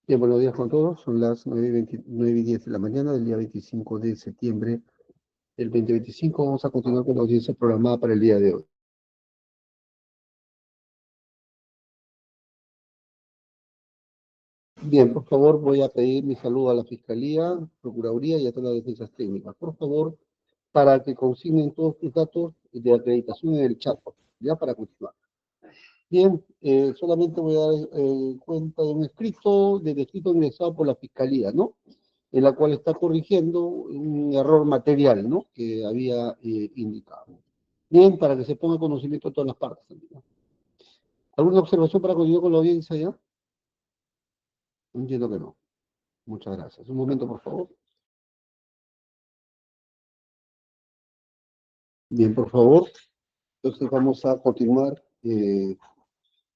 Bien, buenos días con todos. Son las 9:10 de la mañana del día 25 de septiembre del 2025. Vamos a continuar con la audiencia programada para el día de hoy. Bien, por favor, voy a pedir mi saludo a la Fiscalía, Procuraduría y a todas las defensas técnicas. Por favor, para que consignen todos sus datos de acreditación en el chat, ya para continuar. Bien, solamente voy a dar cuenta de un escrito ingresado por la Fiscalía, ¿no? En la cual está corrigiendo un error material, ¿no? Que había indicado. Bien, para que se ponga conocimiento de todas las partes también, ¿no? ¿Alguna observación para continuar con la audiencia ya? Entiendo que no. Muchas gracias. Un momento, por favor. Bien, por favor. Entonces vamos a continuar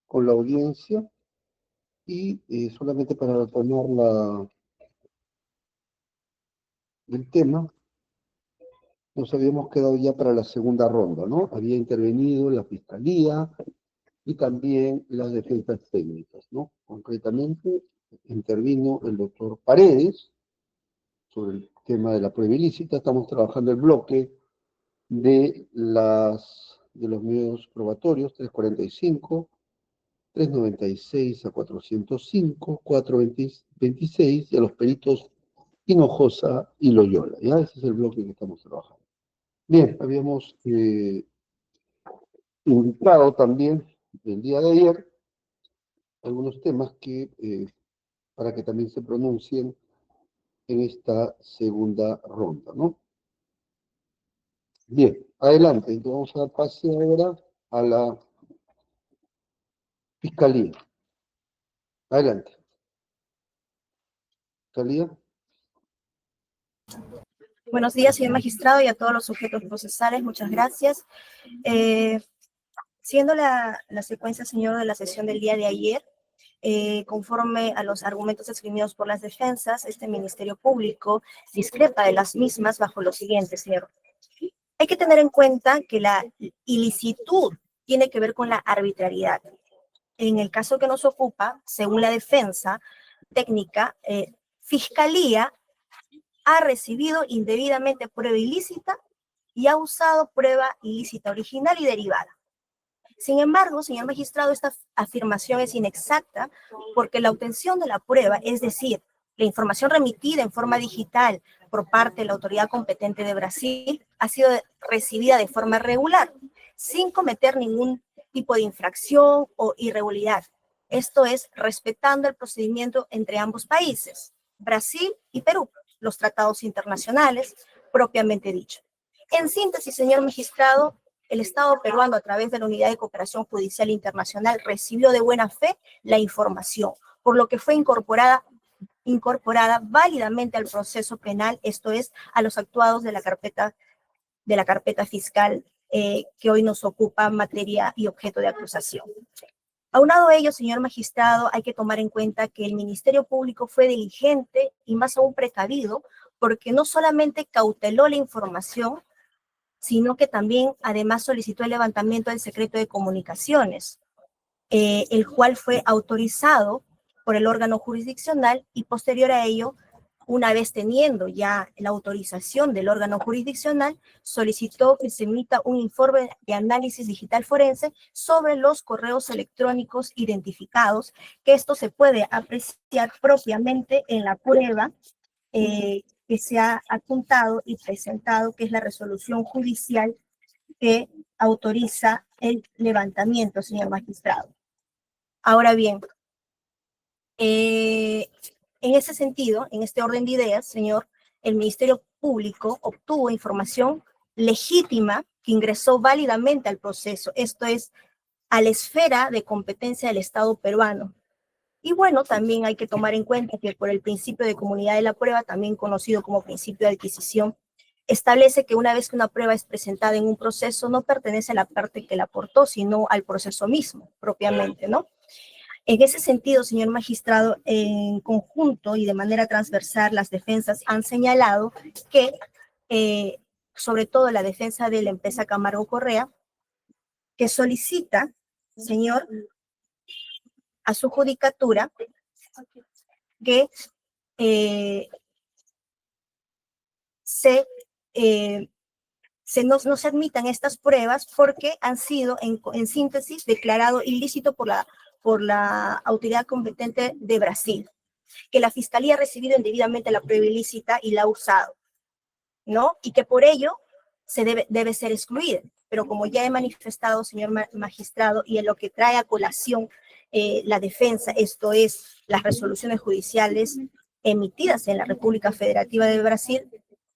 con la audiencia y solamente para retomar el tema, nos habíamos quedado ya para la segunda ronda, ¿no? Había intervenido la Fiscalía y también las defensas técnicas, ¿no? Concretamente, intervino el doctor Paredes sobre el tema de la prueba ilícita. Estamos trabajando el bloque de los medios probatorios, 345, 396 a 405, 426, y a los peritos Hinojosa y Loyola, ¿ya? Ese es el bloque que estamos trabajando. Bien, habíamos indicado también el día de ayer algunos temas que, para que también se pronuncien en esta segunda ronda, ¿no? Bien, adelante. Entonces vamos a dar pase ahora a la Fiscalía. Adelante. Fiscalía. Buenos días, señor magistrado, y a todos los sujetos procesales. Muchas gracias. Siguiendo la secuencia, señor, de la sesión del día de ayer, conforme a los argumentos esgrimidos por las defensas, este Ministerio Público discrepa de las mismas bajo lo siguiente, señor. Hay que tener en cuenta que la ilicitud tiene que ver con la arbitrariedad. En el caso que nos ocupa, según la defensa técnica, Fiscalía ha recibido indebidamente prueba ilícita y ha usado prueba ilícita original y derivada. Sin embargo, señor magistrado, esta afirmación es inexacta porque la obtención de la prueba, es decir, la información remitida en forma digital por parte de la autoridad competente de Brasil, ha sido recibida de forma regular, sin cometer ningún tipo de infracción o irregularidad. Esto es, respetando el procedimiento entre ambos países, Brasil y Perú, los tratados internacionales propiamente dicho. En síntesis, señor magistrado, el Estado peruano, a través de la Unidad de Cooperación Judicial Internacional, recibió de buena fe la información, por lo que fue incorporada válidamente al proceso penal, esto es, a los actuados de la carpeta fiscal que hoy nos ocupa materia y objeto de acusación. Aunado a ello, señor magistrado, hay que tomar en cuenta que el Ministerio Público fue diligente y más aún precavido, porque no solamente cauteló la información, sino que también además solicitó el levantamiento del secreto de comunicaciones, el cual fue autorizado por el órgano jurisdiccional y posterior a ello, una vez teniendo ya la autorización del órgano jurisdiccional, solicitó que se emita un informe de análisis digital forense sobre los correos electrónicos identificados, que esto se puede apreciar propiamente en la prueba que se ha adjuntado y presentado, que es la resolución judicial que autoriza el levantamiento, señor magistrado. Ahora bien, en ese sentido, en este orden de ideas, señor, el Ministerio Público obtuvo información legítima que ingresó válidamente al proceso, esto es, a la esfera de competencia del Estado peruano. Y bueno, también hay que tomar en cuenta que por el principio de comunidad de la prueba, también conocido como principio de adquisición, establece que una vez que una prueba es presentada en un proceso, no pertenece a la parte que la aportó, sino al proceso mismo, propiamente, ¿no? En ese sentido, señor magistrado, en conjunto y de manera transversal, las defensas han señalado que, sobre todo la defensa de la empresa Camargo Correa, que solicita, señor, a su judicatura que no se admitan estas pruebas porque han sido, en síntesis, declarado ilícito por la autoridad competente de Brasil, que la Fiscalía ha recibido indebidamente la prueba ilícita y la ha usado, ¿no? Y que por ello debe ser excluida. Pero como ya he manifestado, señor magistrado, y en lo que trae a colación la defensa, esto es, las resoluciones judiciales emitidas en la República Federativa de Brasil,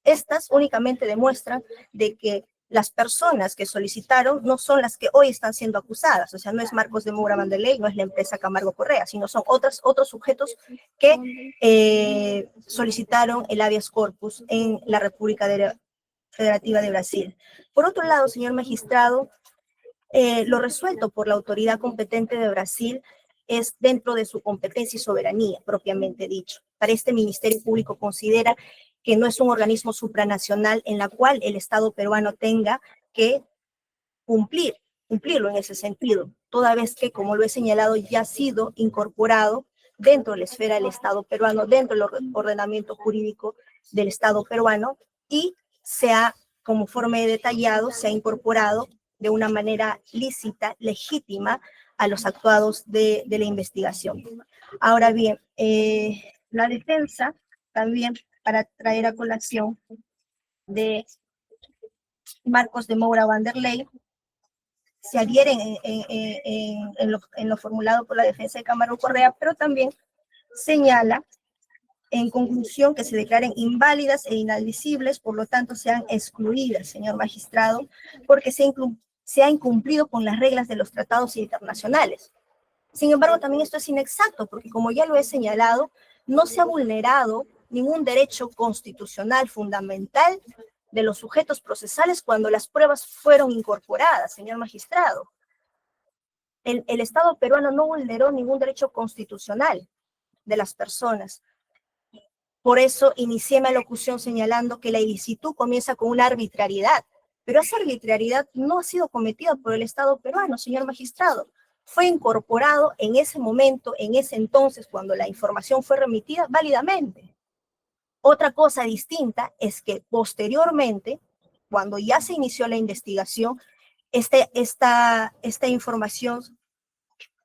estas únicamente demuestran de que las personas que solicitaron no son las que hoy están siendo acusadas, o sea, no es Marcos de Moura Vanderlei, no es la empresa Camargo Correa, sino son otros sujetos que solicitaron el habeas corpus en la República Federativa de Brasil. Por otro lado, señor magistrado, lo resuelto por la autoridad competente de Brasil es dentro de su competencia y soberanía, propiamente dicho. Para este Ministerio Público considera que no es un organismo supranacional en la cual el Estado peruano tenga que cumplirlo en ese sentido, toda vez que, como lo he señalado, ya ha sido incorporado dentro de la esfera del Estado peruano, dentro del ordenamiento jurídico del Estado peruano, y como forma de detallado, se ha incorporado de una manera lícita, legítima, a los actuados de la investigación. Ahora bien, la defensa también, para traer a colación de Marcos de Moura Vanderlei, se adhieren en lo formulado por la defensa de Camargo Correa, pero también señala en conclusión que se declaren inválidas e inadmisibles, por lo tanto sean excluidas, señor magistrado, porque se ha incumplido con las reglas de los tratados internacionales. Sin embargo, también esto es inexacto, porque como ya lo he señalado, no se ha vulnerado ningún derecho constitucional fundamental de los sujetos procesales cuando las pruebas fueron incorporadas, señor magistrado. El Estado peruano no vulneró ningún derecho constitucional de las personas. Por eso inicié mi alocución señalando que la ilicitud comienza con una arbitrariedad, pero esa arbitrariedad no ha sido cometida por el Estado peruano, señor magistrado. Fue incorporado en ese momento, en ese entonces, cuando la información fue remitida, válidamente. Otra cosa distinta es que posteriormente, cuando ya se inició la investigación, esta información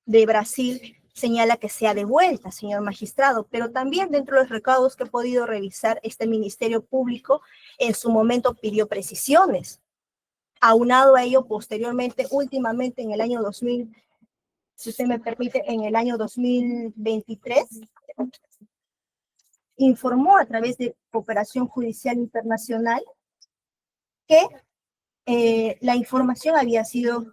de Brasil señala que sea devuelta, señor magistrado, pero también dentro de los recaudos que he podido revisar, este Ministerio Público en su momento pidió precisiones. Aunado a ello, posteriormente, últimamente en el año 2000, si usted me permite, en el año 2023, informó a través de Cooperación Judicial Internacional que la información había sido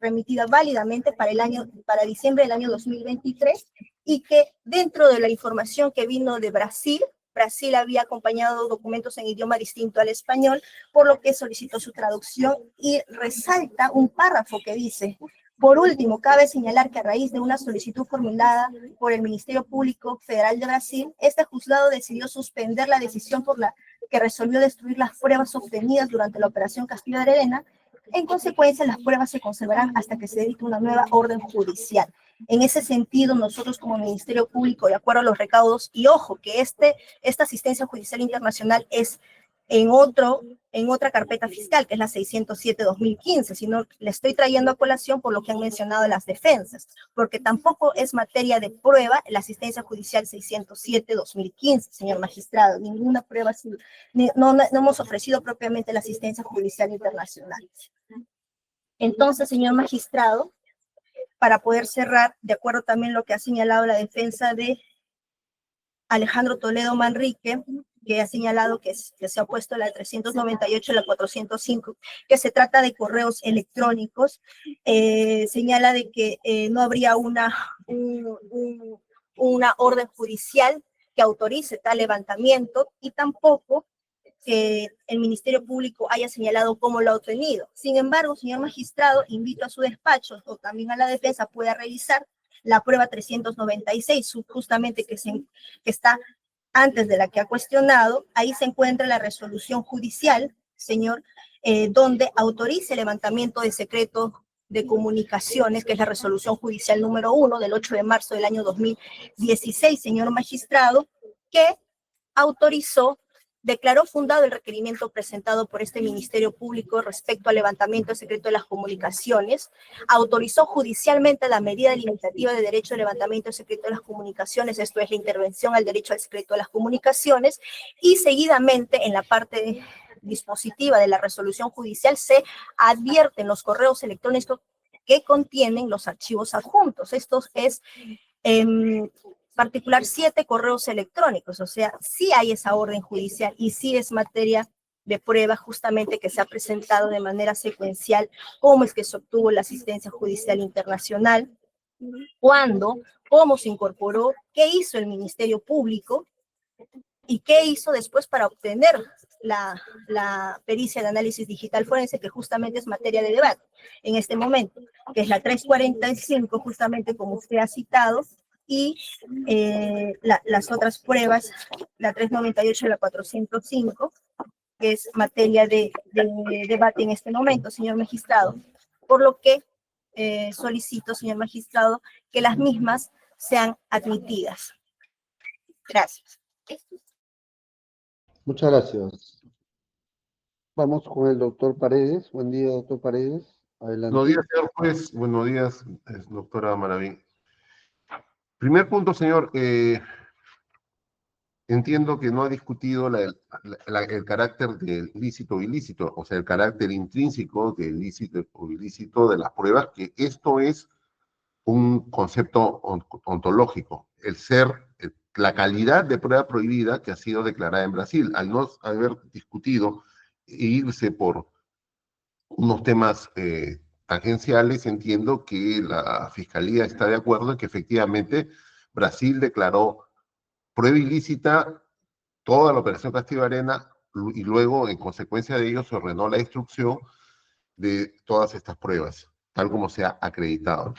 remitida válidamente para diciembre del año 2023 y que dentro de la información que vino de Brasil había acompañado documentos en idioma distinto al español, por lo que solicitó su traducción y resalta un párrafo que dice: por último, cabe señalar que a raíz de una solicitud formulada por el Ministerio Público Federal de Brasil, este juzgado decidió suspender la decisión por la que resolvió destruir las pruebas obtenidas durante la Operación Castillo de Arena. En consecuencia, las pruebas se conservarán hasta que se dicte una nueva orden judicial. En ese sentido, nosotros como Ministerio Público, de acuerdo a los recaudos, y ojo, que esta asistencia judicial internacional es en otra carpeta fiscal, que es la 607-2015, sino le estoy trayendo a colación por lo que han mencionado las defensas, porque tampoco es materia de prueba la asistencia judicial 607-2015, señor magistrado, ninguna prueba, no hemos ofrecido propiamente la asistencia judicial internacional. Entonces, señor magistrado, para poder cerrar, de acuerdo también a lo que ha señalado la defensa de Alejandro Toledo Manrique, que ha señalado que se ha puesto la 398 y la 405, que se trata de correos electrónicos, señala de que no habría una orden judicial que autorice tal levantamiento y tampoco que el Ministerio Público haya señalado cómo lo ha obtenido. Sin embargo, señor magistrado, invito a su despacho o también a la defensa pueda revisar la prueba 396, justamente que está antes de la que ha cuestionado. Ahí se encuentra la resolución judicial, señor, donde autoriza el levantamiento de secreto de Comunicaciones, que es la resolución judicial número 1 del 8 de marzo del año 2016, señor magistrado, que autorizó, declaró fundado el requerimiento presentado por este Ministerio Público respecto al levantamiento del secreto de las comunicaciones, autorizó judicialmente la medida limitativa de derecho de levantamiento del secreto de las comunicaciones, esto es la intervención al derecho al secreto de las comunicaciones, y seguidamente en la parte dispositiva de la resolución judicial se advierten los correos electrónicos que contienen los archivos adjuntos. Esto es particular 7 correos electrónicos, o sea, sí hay esa orden judicial y sí es materia de prueba justamente que se ha presentado de manera secuencial cómo es que se obtuvo la asistencia judicial internacional, cuándo, cómo se incorporó, qué hizo el Ministerio Público y qué hizo después para obtener la pericia de análisis digital forense, que justamente es materia de debate en este momento, que es la 345, justamente como usted ha citado, y las otras pruebas, la 398 y la 405, que es materia de debate en este momento, señor magistrado. Por lo que solicito, señor magistrado, que las mismas sean admitidas. Gracias. Muchas gracias. Vamos con el doctor Paredes. Buen día, doctor Paredes. Adelante. Buenos días, señor juez. Buenos días, doctora Maraví. Primer punto, señor. Entiendo que no ha discutido el carácter de lícito o ilícito, o sea, el carácter intrínseco de lícito o ilícito de las pruebas, que esto es un concepto ontológico, la calidad de prueba prohibida que ha sido declarada en Brasil, al no haber discutido e irse por unos temas tangenciales, entiendo que la Fiscalía está de acuerdo en que efectivamente Brasil declaró prueba ilícita toda la operación Castillo Arena y luego, en consecuencia de ello, se ordenó la instrucción de todas estas pruebas, tal como se ha acreditado.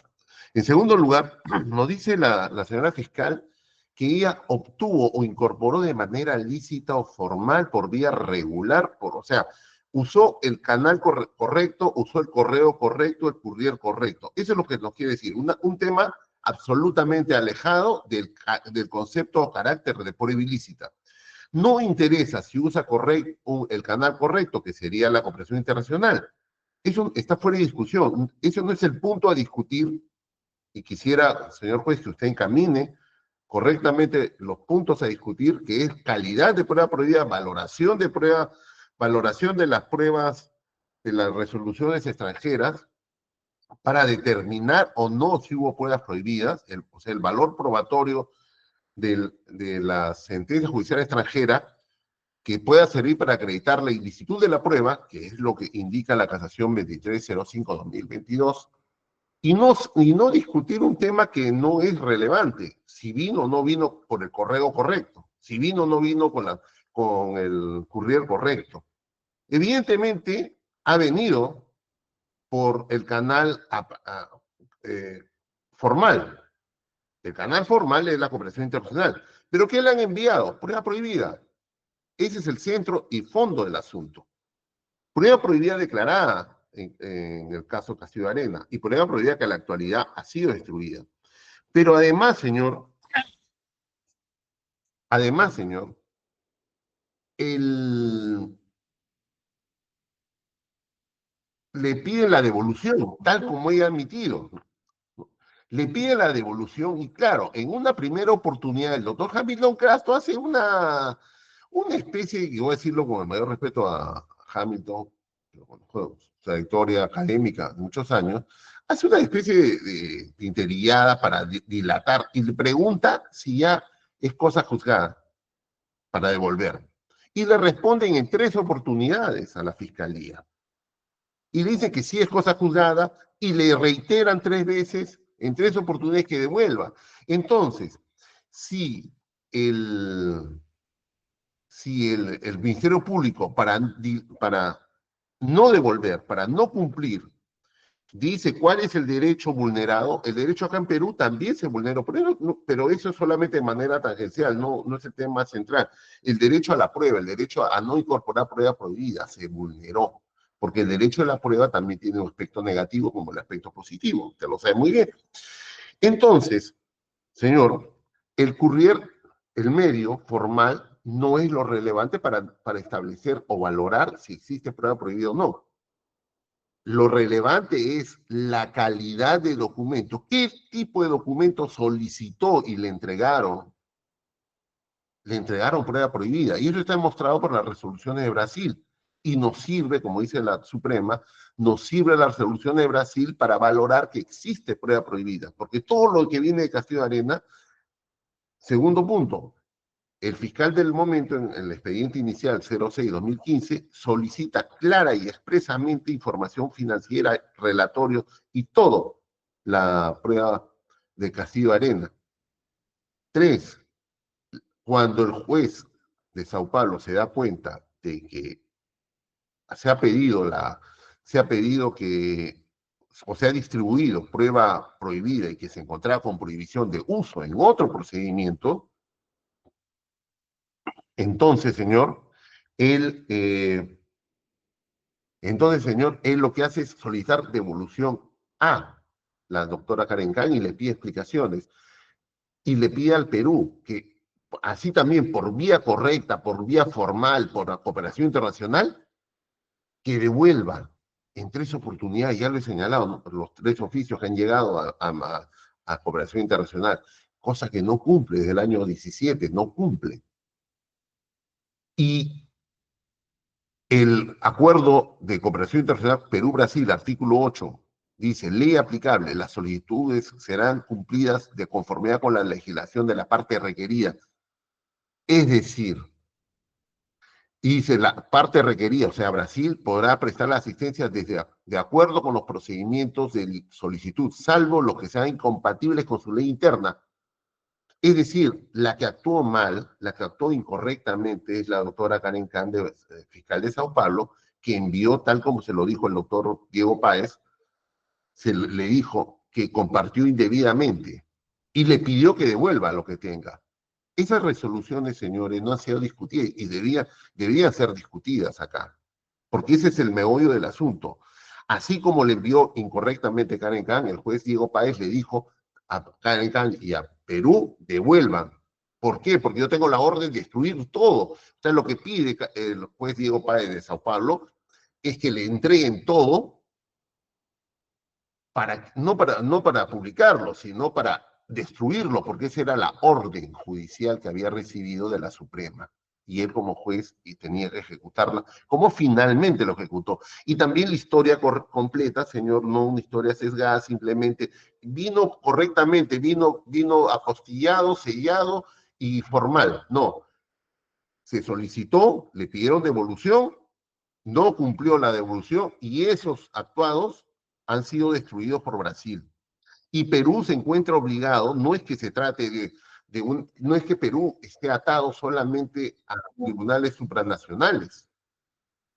En segundo lugar, nos dice la señora fiscal que ella obtuvo o incorporó de manera lícita o formal por vía regular, o sea, usó el canal correcto, usó el correo correcto, el courier correcto. Eso es lo que nos quiere decir, un tema absolutamente alejado del concepto o carácter de prueba ilícita. No interesa si usa el canal correcto, que sería la cooperación internacional. Eso está fuera de discusión. Eso no es el punto a discutir. Y quisiera, señor juez, que usted encamine correctamente los puntos a discutir, que es calidad de prueba prohibida, valoración de prueba, valoración de las pruebas de las resoluciones extranjeras, para determinar o no si hubo pruebas prohibidas, o sea, el valor probatorio de la sentencia judicial extranjera, que pueda servir para acreditar la ilicitud de la prueba, que es lo que indica la casación 2305-2022, y no discutir un tema que no es relevante, si vino o no vino por el correo correcto, si vino o no vino con el courier correcto. Evidentemente, ha venido por el canal formal. El canal formal es la cooperación internacional. ¿Pero qué le han enviado? Prueba prohibida. Ese es el centro y fondo del asunto. Prueba prohibida declarada en el caso Castillo Arena y prueba prohibida que en la actualidad ha sido destruida. Pero además, señor, le piden la devolución, tal como ella ha admitido. Le piden la devolución y claro, en una primera oportunidad el doctor Hamilton Castro hace una especie, y voy a decirlo con el mayor respeto a Hamilton, que lo conozco, su trayectoria académica de muchos años, hace una especie de interiguiada para dilatar y le pregunta si ya es cosa juzgada para devolver. Y le responden en 3 oportunidades a la fiscalía. Y le dicen que sí es cosa juzgada y le reiteran 3 veces en 3 oportunidades que devuelva. Entonces, si el Ministerio Público para no devolver, para no cumplir, dice cuál es el derecho vulnerado, el derecho acá en Perú también se vulneró, pero eso es solamente de manera tangencial, no es el tema central. El derecho a la prueba, el derecho a no incorporar prueba prohibida se vulneró. porque el derecho de la prueba también tiene un aspecto negativo como el aspecto positivo, usted lo sabe muy bien. Entonces, señor, el courier, el medio formal, no es lo relevante para establecer o valorar si existe prueba prohibida o no. Lo relevante es la calidad de documento. ¿Qué tipo de documento solicitó y le entregaron? Le entregaron prueba prohibida. Y eso está demostrado por las resoluciones de Brasil. Y nos sirve, como dice la Suprema, nos sirve la resolución de Brasil para valorar que existe prueba prohibida. Porque todo lo que viene de Castillo de Arena, segundo punto, el fiscal del momento, en el expediente inicial 06-2015, solicita clara y expresamente información financiera, relatorio y todo la prueba de Castillo Arena. 3. Cuando el juez de Sao Paulo se da cuenta de que se ha pedido que, o se ha distribuido prueba prohibida y que se encontraba con prohibición de uso en otro procedimiento, entonces, señor, él lo que hace es solicitar devolución a la doctora Karen Khan y le pide explicaciones. Y le pide al Perú que, así también por vía correcta, por vía formal, por la cooperación internacional, que devuelva en 3 oportunidades, ya lo he señalado, ¿no? Los 3 oficios que han llegado a cooperación internacional, cosa que no cumple desde el año 17, no cumple. Y el acuerdo de cooperación internacional Perú-Brasil, artículo 8, dice, ley aplicable, las solicitudes serán cumplidas de conformidad con la legislación de la parte requerida. Es decir, dice la parte requerida, o sea, Brasil podrá prestar la asistencia de acuerdo con los procedimientos de solicitud, salvo los que sean incompatibles con su ley interna. Es decir, la que actuó mal, la que actuó incorrectamente es la doctora Karen Khan, fiscal de Sao Paulo, que envió, tal como se lo dijo el doctor Diego Páez, le dijo que compartió indebidamente y le pidió que devuelva lo que tenga. Esas resoluciones, señores, no han sido discutidas y deberían ser discutidas acá, porque ese es el meollo del asunto. Así como le envió incorrectamente Karen Khan, el juez Diego Páez le dijo a Karen Khan y a Perú, devuelvan. ¿Por qué? Porque yo tengo la orden de destruir todo. O sea, lo que pide el juez Diego Páez de Sao Paulo es que le entreguen todo, no para publicarlo, sino para destruirlo, porque esa era la orden judicial que había recibido de la Suprema. Y él como juez tenía que ejecutarla, como finalmente lo ejecutó. Y también la historia completa, señor, no una historia sesgada, simplemente vino correctamente, vino apostillado, sellado y formal. No, se solicitó, le pidieron devolución, no cumplió la devolución y esos actuados han sido destruidos por Brasil. Y Perú se encuentra obligado, no es que se trate no es que Perú esté atado solamente a tribunales supranacionales,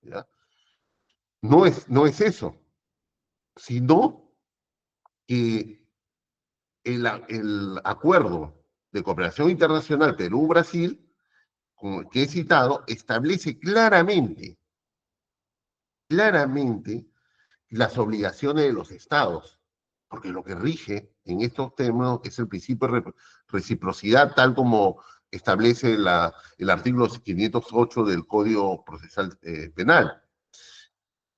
¿ya? No es eso, sino que el acuerdo de cooperación internacional Perú-Brasil, que he citado, establece claramente las obligaciones de los estados, porque lo que rige en estos términos es el principio de reciprocidad, tal como establece el artículo 508 del Código Procesal Penal.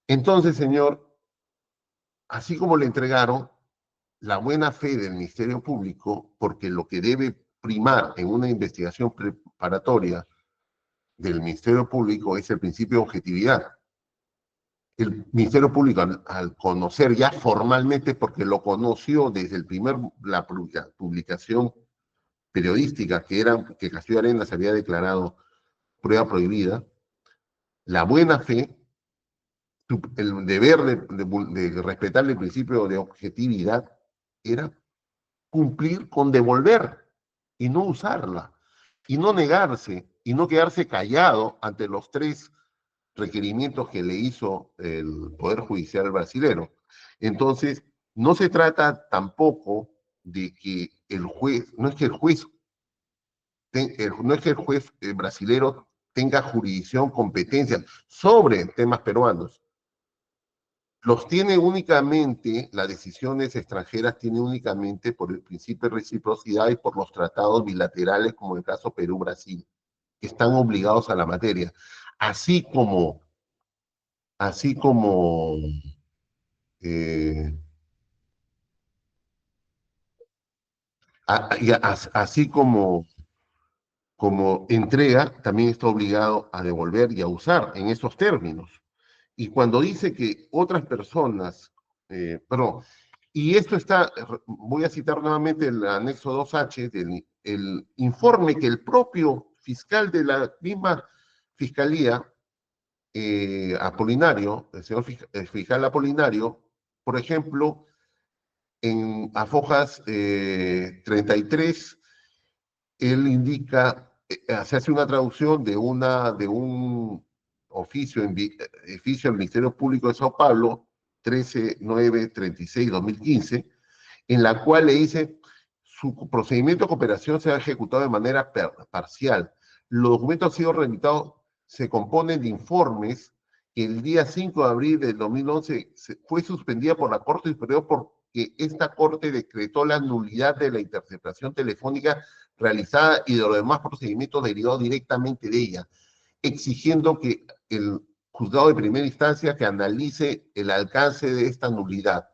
Entonces, señor, así como le entregaron la buena fe del Ministerio Público, porque lo que debe primar en una investigación preparatoria del Ministerio Público es el principio de objetividad. El Ministerio Público, al conocer ya formalmente, porque lo conoció desde la publicación periodística que Castillo Arenas había declarado prueba prohibida, la buena fe, el deber de respetar el principio de objetividad era cumplir con devolver y no usarla, y no negarse, y no quedarse callado ante los 3 requerimientos que le hizo el Poder Judicial brasilero. Entonces, no se trata tampoco de que el juez, no es que el juez brasilero tenga jurisdicción, competencia sobre temas peruanos. los tiene únicamente, las decisiones extranjeras tienen únicamente por el principio de reciprocidad y por los tratados bilaterales, como el caso Perú-Brasil, que están obligados a la materia. Así como, así como, eh, así como entrega, también está obligado a devolver y a usar en esos términos. Y cuando dice que otras personas, perdón, y esto está, voy a citar nuevamente el anexo 2H del el informe que el propio fiscal de la misma fiscalía, Apolinario, el señor fiscal Apolinario, por ejemplo, en Afojas 33, él indica, se hace una traducción de un oficio, oficio del Ministerio Público de Sao Paulo, 13936-2015, en la cual le dice, su procedimiento de cooperación se ha ejecutado de manera parcial. Los documentos han sido remitados, se componen de informes que el día 5 de abril del 2011 fue suspendida por la Corte Superior porque esta Corte decretó la nulidad de la interceptación telefónica realizada y de los demás procedimientos derivados directamente de ella, exigiendo que el juzgado de primera instancia que analice el alcance de esta nulidad.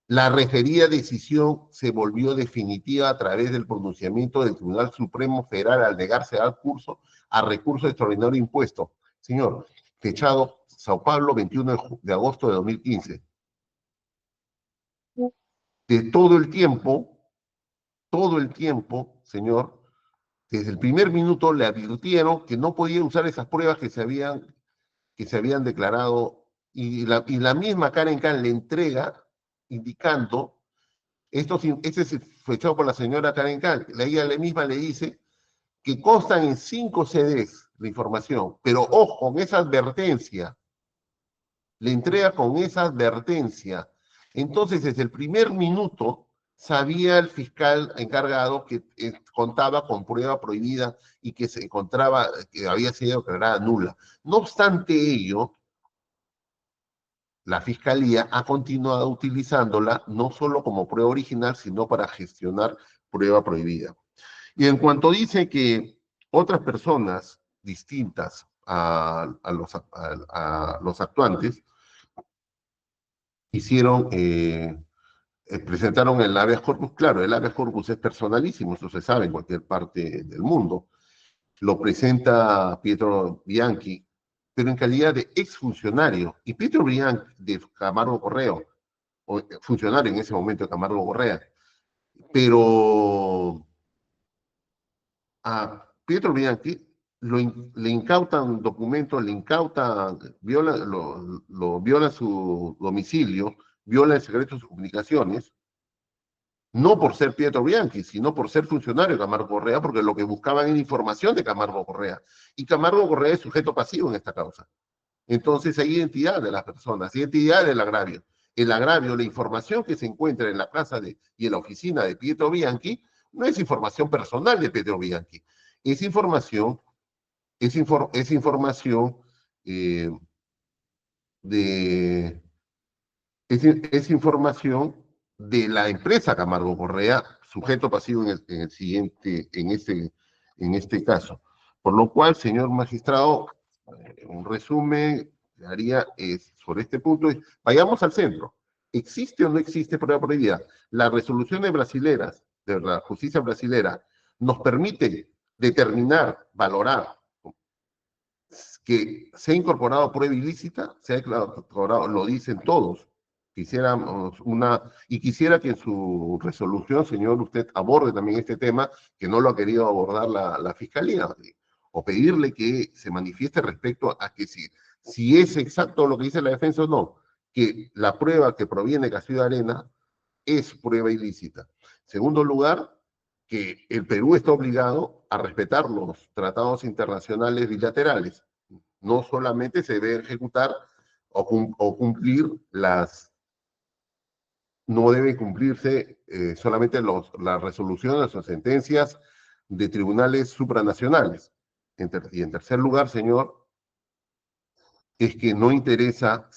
La referida decisión se volvió definitiva a través del pronunciamiento del Tribunal Supremo Federal al negarse a dar curso a recurso extraordinario impuesto. Señor, fechado Sao Paulo, 21 de agosto de 2015. De todo el tiempo, señor, desde el primer minuto le advirtieron que no podía usar esas pruebas que se habían declarado, y la misma Karen Kan le entrega indicando, este es fechado por la señora Karen Kan, ella misma le dice que constan en 5 CDs la información, pero ojo, con esa advertencia, le entrega con esa advertencia. Entonces, desde el primer minuto, sabía el fiscal encargado que contaba con prueba prohibida y que se encontraba, que había sido declarada nula. No obstante ello, la Fiscalía ha continuado utilizándola no solo como prueba original, sino para gestionar prueba prohibida. Y en cuanto dice que otras personas distintas a los actuantes presentaron el habeas corpus, claro, el habeas corpus es personalísimo, eso se sabe en cualquier parte del mundo. Lo presenta Pietro Bianchi, pero en calidad de exfuncionario. Y Pietro Bianchi, de Camargo Correa, funcionario en ese momento de Camargo Correa, pero a Pietro Bianchi le incautan documentos, viola su domicilio, viola el secreto de sus comunicaciones, no por ser Pietro Bianchi, sino por ser funcionario de Camargo Correa, porque lo que buscaban era información de Camargo Correa. Y Camargo Correa es sujeto pasivo en esta causa. Entonces hay identidad de las personas, identidad del agravio. El agravio, la información que se encuentra en la casa y en la oficina de Pietro Bianchi, no es información personal de Pietro Bianchi, es información, eh, de, es información de la empresa Camargo Correa, sujeto pasivo en este caso. Por lo cual, señor magistrado, un resumen que haría es, sobre este punto, vayamos al centro. ¿Existe o no existe prueba prohibida? Las resoluciones brasileras, de la justicia brasilera, nos permite determinar, valorar que se ha incorporado prueba ilícita, se ha incorporado, lo dicen todos. Quisiera que en su resolución, señor, usted aborde también este tema, que no lo ha querido abordar la Fiscalía, o pedirle que se manifieste respecto a que si es exacto lo que dice la defensa o no, que la prueba que proviene de Castillo de Arena es prueba ilícita. Segundo lugar, que el Perú está obligado a respetar los tratados internacionales bilaterales. No solamente se debe ejecutar o cumplir no debe cumplirse solamente las resoluciones o sentencias de tribunales supranacionales. Y en tercer lugar, señor, es que no interesa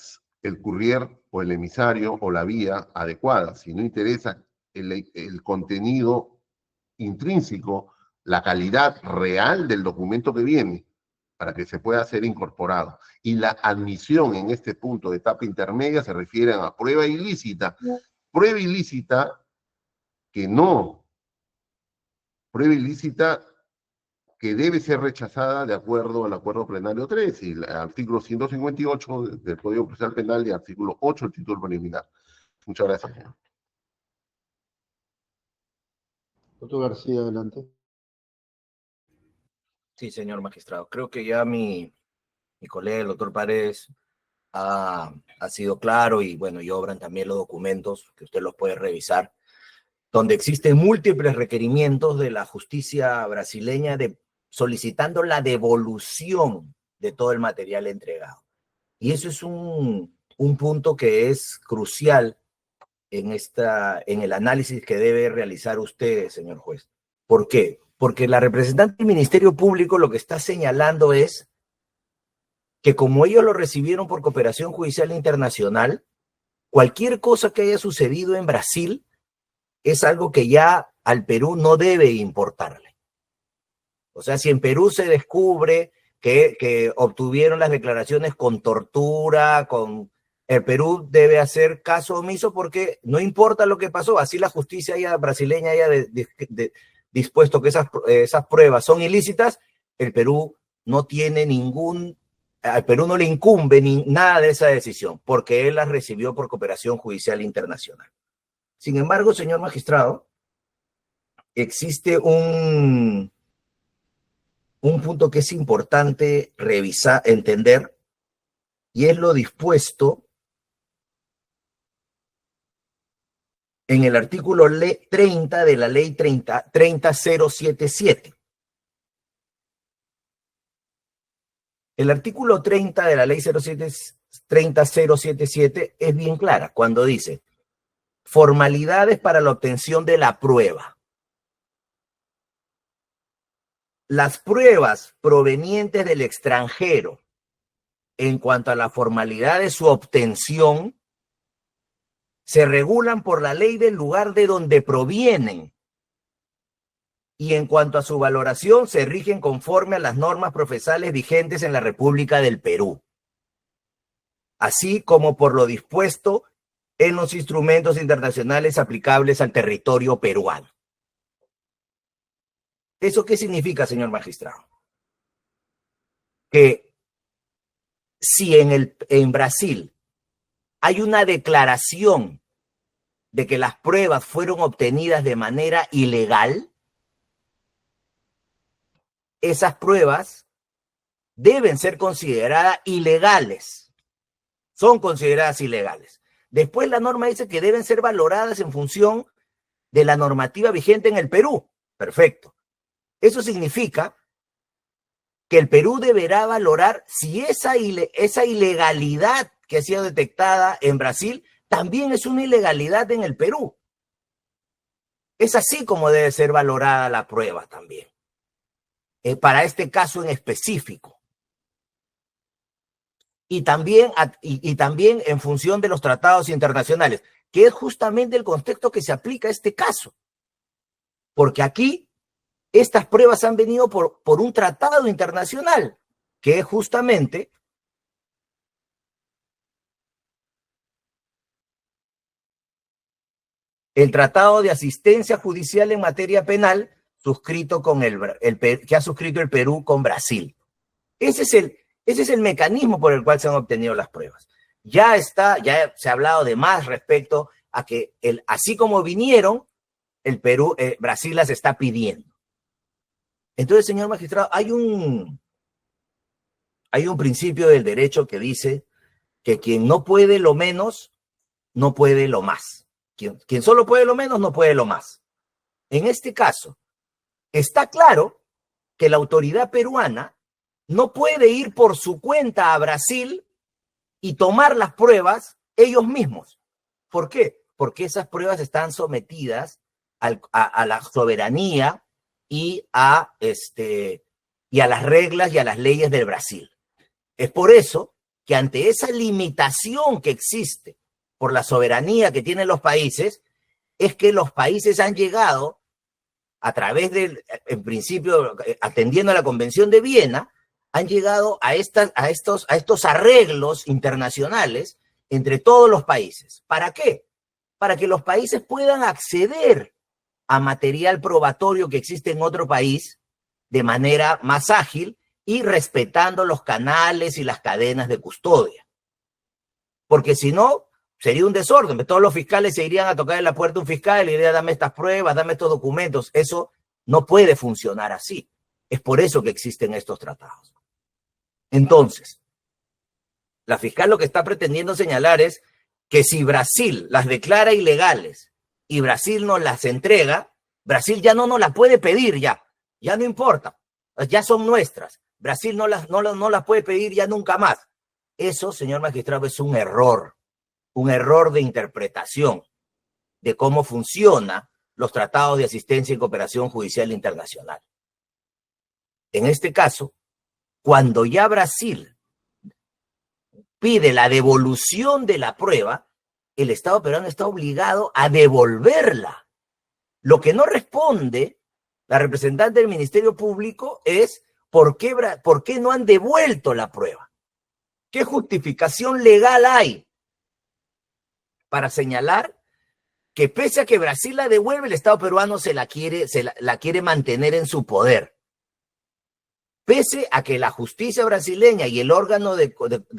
el courier o el emisario o la vía adecuada, si no interesa el contenido intrínseco, la calidad real del documento que viene, para que se pueda ser incorporado. Y la admisión en este punto de etapa intermedia se refiere a prueba ilícita. Prueba ilícita que no, prueba ilícita que debe ser rechazada de acuerdo al acuerdo plenario 3 y el artículo 158 del Código Procesal Penal y artículo 8 del título preliminar. Muchas gracias, señor. Doctor García, adelante. Sí, señor magistrado. Creo que ya mi colega, el doctor Paredes, ha sido claro y bueno, y obran también los documentos que usted los puede revisar, donde existen múltiples requerimientos de la justicia brasileña solicitando la devolución de todo el material entregado. Y eso es un punto que es crucial en el análisis que debe realizar usted, señor juez. ¿Por qué? Porque la representante del Ministerio Público lo que está señalando es que como ellos lo recibieron por cooperación judicial internacional, cualquier cosa que haya sucedido en Brasil es algo que ya al Perú no debe importarle. O sea, si en Perú se descubre que obtuvieron las declaraciones con tortura, el Perú debe hacer caso omiso porque no importa lo que pasó, así la justicia brasileña haya dispuesto que esas pruebas son ilícitas, el Perú no tiene al Perú no le incumbe nada de esa decisión, porque él las recibió por cooperación judicial internacional. Sin embargo, señor magistrado, existe un punto que es importante revisar, entender, y es lo dispuesto en el artículo 30 de la ley 30077. El artículo 30 de la ley 30077 es bien clara cuando dice formalidades para la obtención de la prueba. Las pruebas provenientes del extranjero en cuanto a la formalidad de su obtención se regulan por la ley del lugar de donde provienen y en cuanto a su valoración se rigen conforme a las normas procesales vigentes en la República del Perú, así como por lo dispuesto en los instrumentos internacionales aplicables al territorio peruano. ¿Eso qué significa, señor magistrado? Que si en Brasil hay una declaración de que las pruebas fueron obtenidas de manera ilegal, esas pruebas deben ser consideradas ilegales. Son consideradas ilegales. Después la norma dice que deben ser valoradas en función de la normativa vigente en el Perú. Perfecto. Eso significa que el Perú deberá valorar si esa ilegalidad que ha sido detectada en Brasil también es una ilegalidad en el Perú. Es así como debe ser valorada la prueba también. Para este caso en específico. Y también en función de los tratados internacionales, que es justamente el contexto que se aplica a este caso. Porque aquí estas pruebas han venido por un tratado internacional, que es justamente el Tratado de Asistencia Judicial en Materia Penal suscrito que ha suscrito el Perú con Brasil. Ese es el mecanismo por el cual se han obtenido las pruebas. Ya se ha hablado de más respecto a que así como vinieron, Brasil las está pidiendo. Entonces, señor magistrado, hay un principio del derecho que dice que quien no puede lo menos, no puede lo más. Quien solo puede lo menos, no puede lo más. En este caso, está claro que la autoridad peruana no puede ir por su cuenta a Brasil y tomar las pruebas ellos mismos. ¿Por qué? Porque esas pruebas están sometidas a la soberanía y a las reglas y a las leyes del Brasil. Es por eso que ante esa limitación que existe por la soberanía que tienen los países, es que los países han llegado a través del, en principio, atendiendo a la Convención de Viena, han llegado a estos arreglos internacionales entre todos los países. ¿Para qué? Para que los países puedan acceder a material probatorio que existe en otro país de manera más ágil y respetando los canales y las cadenas de custodia. Porque si no, sería un desorden. Todos los fiscales se irían a tocar en la puerta de un fiscal y le dirían, dame estas pruebas, dame estos documentos. Eso no puede funcionar así. Es por eso que existen estos tratados. Entonces, la fiscal lo que está pretendiendo señalar es que si Brasil las declara ilegales y Brasil nos las entrega, Brasil ya no nos las puede pedir ya no importa, ya son nuestras. Brasil no las puede pedir ya nunca más. Eso, señor magistrado, es un error de interpretación de cómo funcionan los tratados de asistencia y cooperación judicial internacional. En este caso, cuando ya Brasil pide la devolución de la prueba, el Estado peruano está obligado a devolverla. Lo que no responde la representante del Ministerio Público es ¿por qué no han devuelto la prueba? ¿Qué justificación legal hay para señalar que pese a que Brasil la devuelve, el Estado peruano la quiere mantener en su poder? Pese a que la justicia brasileña y el órgano de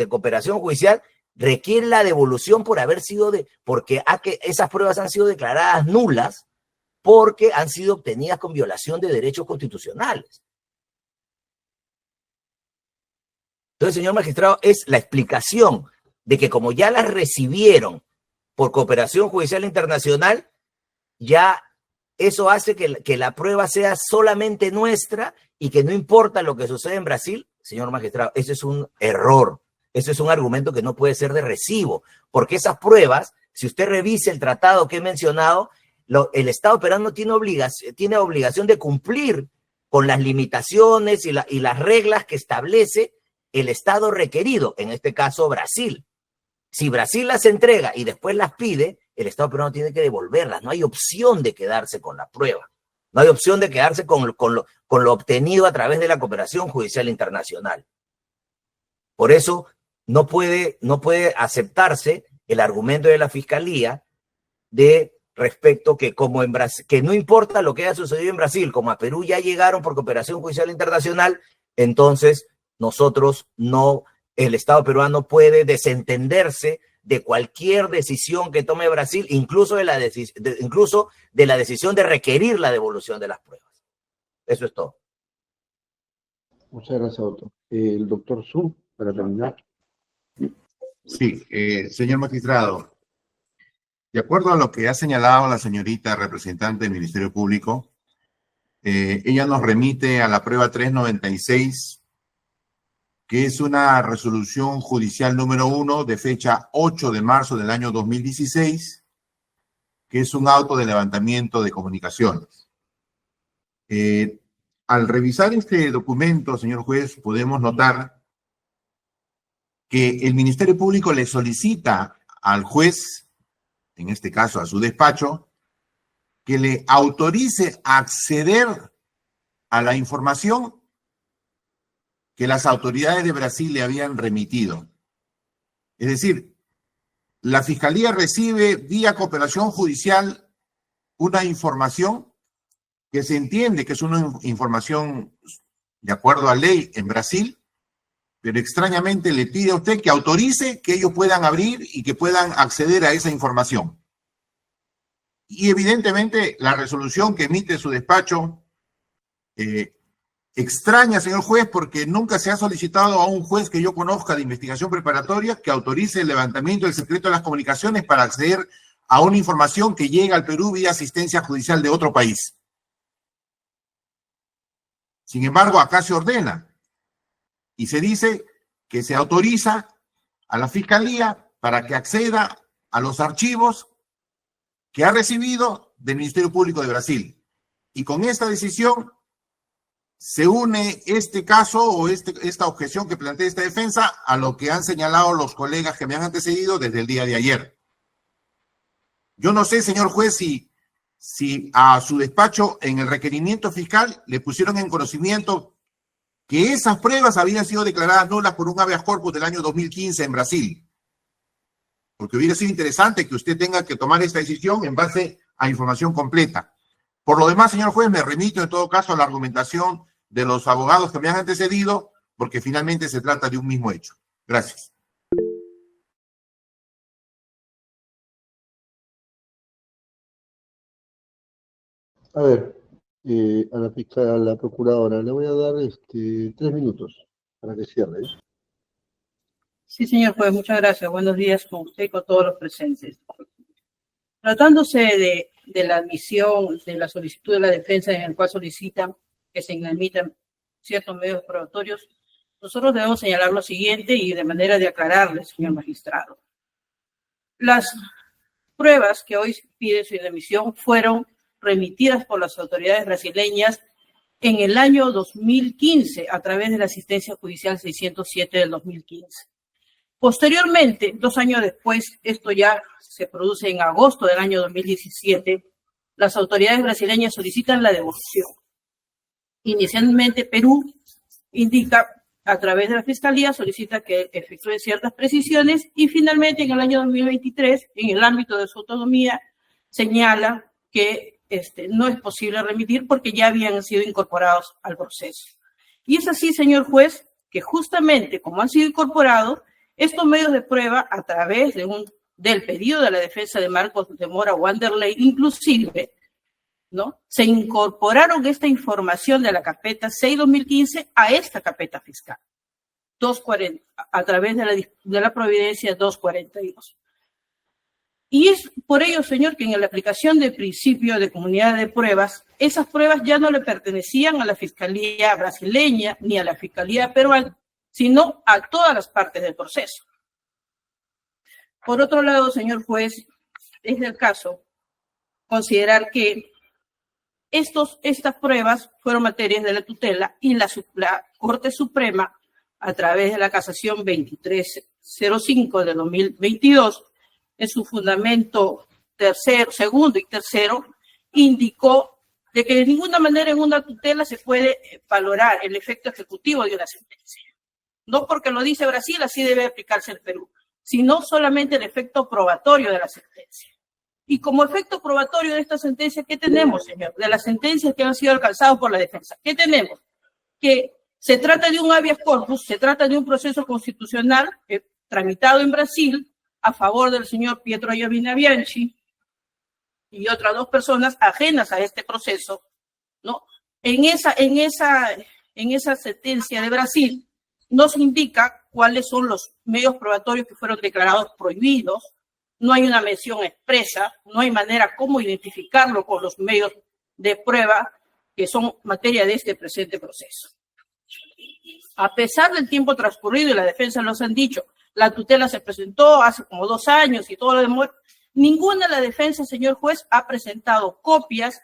cooperación judicial requieren la devolución porque esas pruebas han sido declaradas nulas porque han sido obtenidas con violación de derechos constitucionales. Entonces, señor magistrado, es la explicación de que como ya las recibieron por cooperación judicial internacional, ya eso hace que la prueba sea solamente nuestra y que no importa lo que sucede en Brasil. Señor magistrado, ese es un error. Ese es un argumento que no puede ser de recibo, porque esas pruebas, si usted revisa el tratado que he mencionado, el Estado peruano tiene obligación de cumplir con las limitaciones y las reglas que establece el Estado requerido, en este caso Brasil. Si Brasil las entrega y después las pide, el Estado peruano tiene que devolverlas. No hay opción de quedarse con la prueba. No hay opción de quedarse con lo obtenido a través de la cooperación judicial internacional. Por eso no puede aceptarse el argumento de la Fiscalía de respecto que como en Brasil, que no importa lo que haya sucedido en Brasil, como a Perú ya llegaron por cooperación judicial internacional, entonces el Estado peruano puede desentenderse de cualquier decisión que tome Brasil, incluso de la decisión de requerir la devolución de las pruebas. Eso es todo. Muchas gracias, doctor. El doctor Su, para terminar. Sí, señor magistrado, de acuerdo a lo que ha señalado la señorita representante del Ministerio Público, ella nos remite a la prueba 396, que es una resolución judicial número 1 de fecha 8 de marzo del año 2016, que es un auto de levantamiento de comunicaciones. Al revisar este documento, señor juez, podemos notar que el Ministerio Público le solicita al juez, en este caso a su despacho, que le autorice a acceder a la información que las autoridades de Brasil le habían remitido. Es decir, la Fiscalía recibe vía cooperación judicial una información que se entiende que es una información de acuerdo a ley en Brasil, pero extrañamente le pide a usted que autorice que ellos puedan abrir y que puedan acceder a esa información. Y evidentemente la resolución que emite su despacho extraña, señor juez, porque nunca se ha solicitado a un juez que yo conozca de investigación preparatoria que autorice el levantamiento del secreto de las comunicaciones para acceder a una información que llega al Perú vía asistencia judicial de otro país. Sin embargo, acá se ordena y se dice que se autoriza a la Fiscalía para que acceda a los archivos que ha recibido del Ministerio Público de Brasil. Y con esta decisión se une este caso o esta objeción que plantea esta defensa a lo que han señalado los colegas que me han antecedido desde el día de ayer. Yo no sé, señor juez, si a su despacho en el requerimiento fiscal le pusieron en conocimiento que esas pruebas habían sido declaradas nulas por un habeas corpus del año 2015 en Brasil. Porque hubiera sido interesante que usted tenga que tomar esta decisión en base a información completa. Por lo demás, señor juez, me remito en todo caso a la argumentación de los abogados que me han antecedido, porque finalmente se trata de un mismo hecho. Gracias. A ver, a la fiscal, a la procuradora, le voy a dar 3 minutos para que cierre. Sí, señor juez, muchas gracias. Buenos días con usted y con todos los presentes. Tratándose de la admisión de la solicitud de la defensa en el cual solicitan que se inadmitan ciertos medios probatorios, nosotros debemos señalar lo siguiente y de manera de aclararle, señor magistrado. Las pruebas que hoy pide su inadmisión fueron remitidas por las autoridades brasileñas en el año 2015 a través de la asistencia judicial 607 del 2015. Posteriormente, 2 años después, esto ya se produce en agosto del año 2017, las autoridades brasileñas solicitan la devolución. Inicialmente, Perú indica, a través de la Fiscalía, solicita que efectúe ciertas precisiones y finalmente, en el año 2023, en el ámbito de su autonomía, señala que no es posible remitir porque ya habían sido incorporados al proceso. Y es así, señor juez, que justamente como han sido incorporados, estos medios de prueba, a través del pedido de la defensa de Marcos de Mora Wanderley, inclusive, ¿no?, se incorporaron esta información de la carpeta 6-2015 a esta carpeta fiscal, 240, a través de la providencia 242. Y es por ello, señor, que en la aplicación del principio de comunidad de pruebas, esas pruebas ya no le pertenecían a la Fiscalía brasileña ni a la Fiscalía peruana, sino a todas las partes del proceso. Por otro lado, señor juez, es del caso considerar que estas pruebas fueron materias de la tutela y la Corte Suprema, a través de la casación 2305 de 2022, en su fundamento segundo y tercero, indicó de que de ninguna manera en una tutela se puede valorar el efecto ejecutivo de una sentencia. No porque lo dice Brasil, así debe aplicarse el Perú, sino solamente el efecto probatorio de la sentencia. Y como efecto probatorio de esta sentencia, ¿qué tenemos, señor? De las sentencias que han sido alcanzadas por la defensa. ¿Qué tenemos? Que se trata de un habeas corpus, se trata de un proceso constitucional tramitado en Brasil a favor del señor Pietro Iovine Bianchi y otras 2 personas ajenas a este proceso, ¿no? En esa sentencia de Brasil no se indica cuáles son los medios probatorios que fueron declarados prohibidos, no hay una mención expresa, no hay manera cómo identificarlo con los medios de prueba que son materia de este presente proceso. A pesar del tiempo transcurrido, y la defensa los han dicho, la tutela se presentó hace como 2 años y todo lo demás, ninguna de la defensa, señor juez, ha presentado copias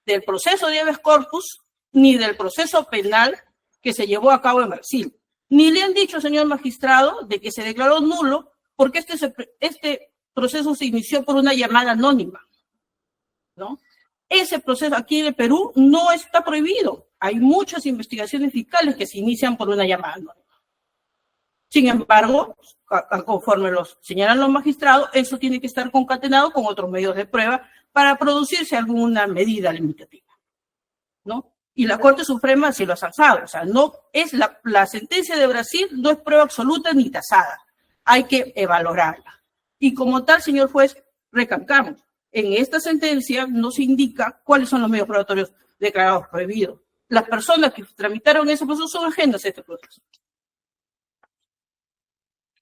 del proceso de habeas corpus ni del proceso penal que se llevó a cabo en Brasil. Ni le han dicho, señor magistrado, de que se declaró nulo porque este proceso se inició por una llamada anónima, ¿no? Ese proceso aquí en el Perú no está prohibido. Hay muchas investigaciones fiscales que se inician por una llamada anónima. Sin embargo, conforme los señalan los magistrados, eso tiene que estar concatenado con otros medios de prueba para producirse alguna medida limitativa, ¿no? Y la Corte Suprema sí lo ha zanjado. O sea, no es la sentencia de Brasil no es prueba absoluta ni tasada. Hay que valorarla. Y como tal, señor juez, recalcamos, en esta sentencia no se indica cuáles son los medios probatorios declarados prohibidos. Las personas que tramitaron ese proceso son ajenas a este proceso.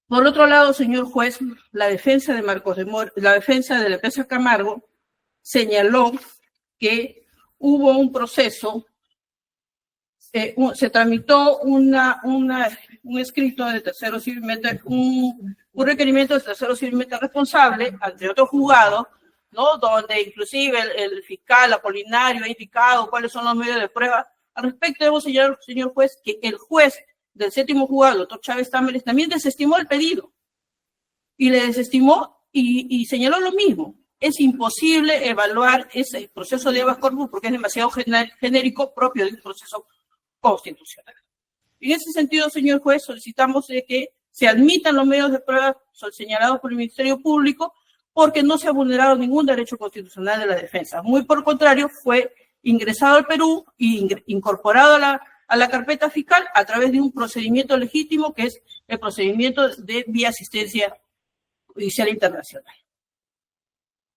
Por otro lado, señor juez, la defensa de Marcos de Mora, la defensa de la empresa Camargo señaló que hubo un proceso, se tramitó un escrito de tercero civilmente, un requerimiento de tercero civilmente responsable ante otro juzgado, ¿no? Donde inclusive el fiscal Apolinario ha indicado cuáles son los medios de prueba Al respecto, debo señalar, señor juez, que el juez del séptimo juzgado, el doctor Chávez Támeres, también desestimó el pedido. Y le desestimó y señaló lo mismo. Es imposible evaluar ese proceso de habeas corpus porque es demasiado genérico propio del proceso constitucional. En ese sentido, señor juez, solicitamos de que se admitan los medios de prueba señalados por el Ministerio Público porque no se ha vulnerado ningún derecho constitucional de la defensa. Muy por el contrario, fue ingresado al Perú y incorporado a la carpeta fiscal a través de un procedimiento legítimo que es el procedimiento de vía asistencia judicial internacional.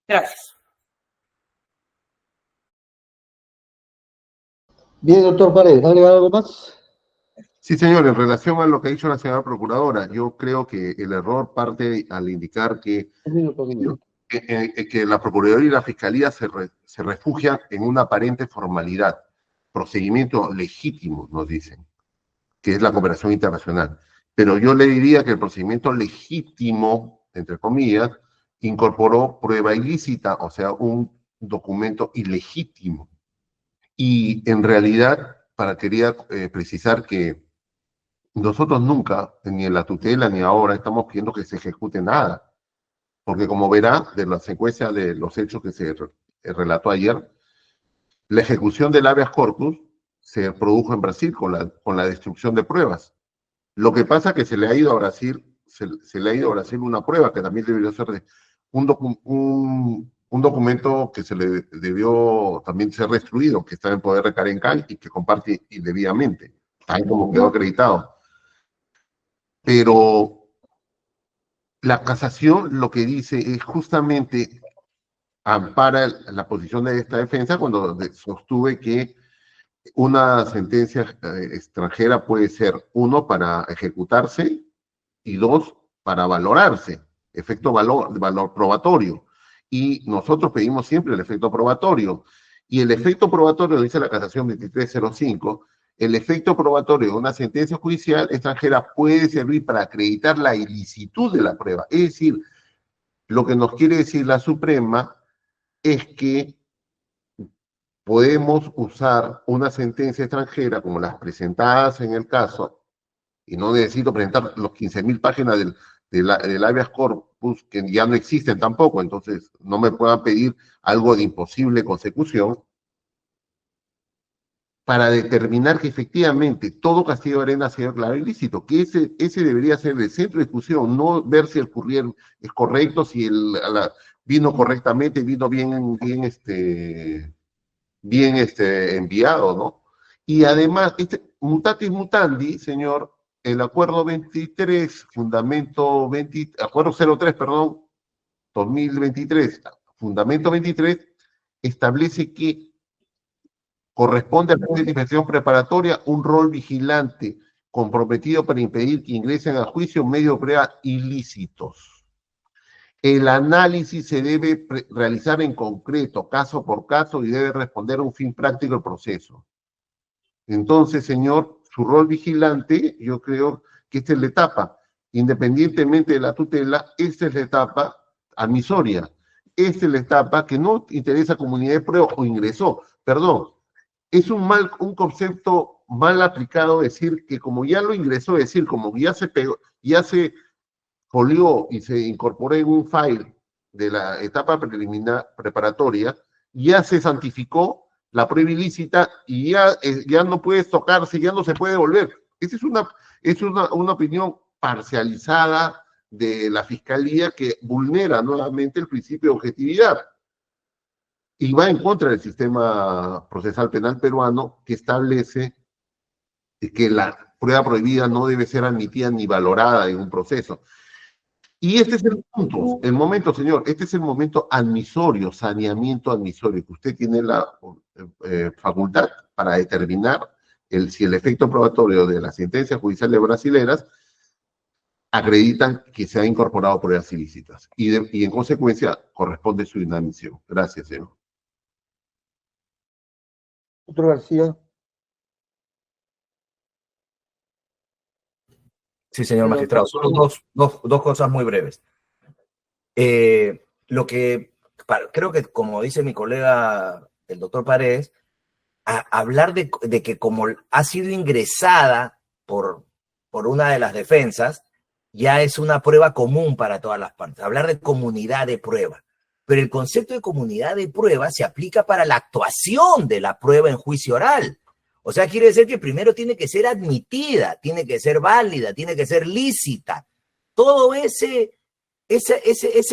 Gracias. Bien, doctor Paredes, ¿agrega algo más? Sí, señor, en relación a lo que ha dicho la señora procuradora, yo creo que el error parte al indicar que la Procuraduría y la Fiscalía se refugian en una aparente formalidad, procedimiento legítimo, nos dicen, que es la cooperación internacional. Pero yo le diría que el procedimiento legítimo, entre comillas, incorporó prueba ilícita, o sea, un documento ilegítimo. Y en realidad, quería precisar que nosotros nunca, ni en la tutela ni ahora, estamos pidiendo que se ejecute nada. Porque como verá, de la secuencia de los hechos que se relató ayer, la ejecución del habeas corpus se produjo en Brasil con la destrucción de pruebas. Lo que pasa es que se le ha ido a Brasil, se le ha ido a Brasil una prueba que también debió ser un documento que se le debió también ser destruido, que está en poder de Karen Khan y que comparte indebidamente, tal como quedó acreditado. Pero la casación lo que dice es justamente ampara la posición de esta defensa cuando sostuve que una sentencia extranjera puede ser, uno, para ejecutarse y dos, para valorarse, efecto valor probatorio. Y nosotros pedimos siempre el efecto probatorio. Y el efecto probatorio, dice la casación 2305, el efecto probatorio de una sentencia judicial extranjera puede servir para acreditar la ilicitud de la prueba. Es decir, lo que nos quiere decir la Suprema es que podemos usar una sentencia extranjera como las presentadas en el caso, y no necesito presentar los 15.000 páginas del habeas corpus, que ya no existen tampoco, entonces no me puedan pedir algo de imposible consecución, para determinar que efectivamente todo Castillo de Arena sea declarado ilícito, que ese debería ser el centro de discusión, no ver si el courier es correcto, si vino correctamente, vino bien enviado, ¿no? Y además, mutatis mutandi, señor, el acuerdo 23, acuerdo 03, perdón, 2023, fundamento 23, establece que corresponde a la investigación preparatoria un rol vigilante comprometido para impedir que ingresen a juicio medios de prueba ilícitos. El análisis se debe realizar en concreto, caso por caso, y debe responder a un fin práctico del proceso. Entonces, señor, su rol vigilante, yo creo que esta es la etapa, independientemente de la tutela, esta es la etapa admisoria. Esta es la etapa que no interesa a comunidad de prueba o ingresó, perdón. Es un concepto mal aplicado decir que como ya lo ingresó, decir como ya se pegó, ya se folió y se incorporó en un file de la etapa preliminar preparatoria, ya se santificó la prueba ilícita y ya no puede tocarse, ya no se puede devolver. Esa es una opinión parcializada de la Fiscalía que vulnera nuevamente el principio de objetividad. Y va en contra del sistema procesal penal peruano que establece que la prueba prohibida no debe ser admitida ni valorada en un proceso. Y este es el momento, señor, este es el momento admisorio, saneamiento admisorio, que usted tiene la facultad para determinar si el efecto probatorio de las sentencias judiciales brasileras acreditan que se ha incorporado pruebas ilícitas. Y en consecuencia corresponde su inadmisión. Gracias, señor. Doctor García. Sí, señor magistrado. Solo dos cosas muy breves. Creo que, como dice mi colega, el doctor Paredes, hablar de que como ha sido ingresada por una de las defensas, ya es una prueba común para todas las partes. Hablar de comunidad de prueba. Pero el concepto de comunidad de prueba se aplica para la actuación de la prueba en juicio oral. O sea, quiere decir que primero tiene que ser admitida, tiene que ser válida, tiene que ser lícita. Todo esa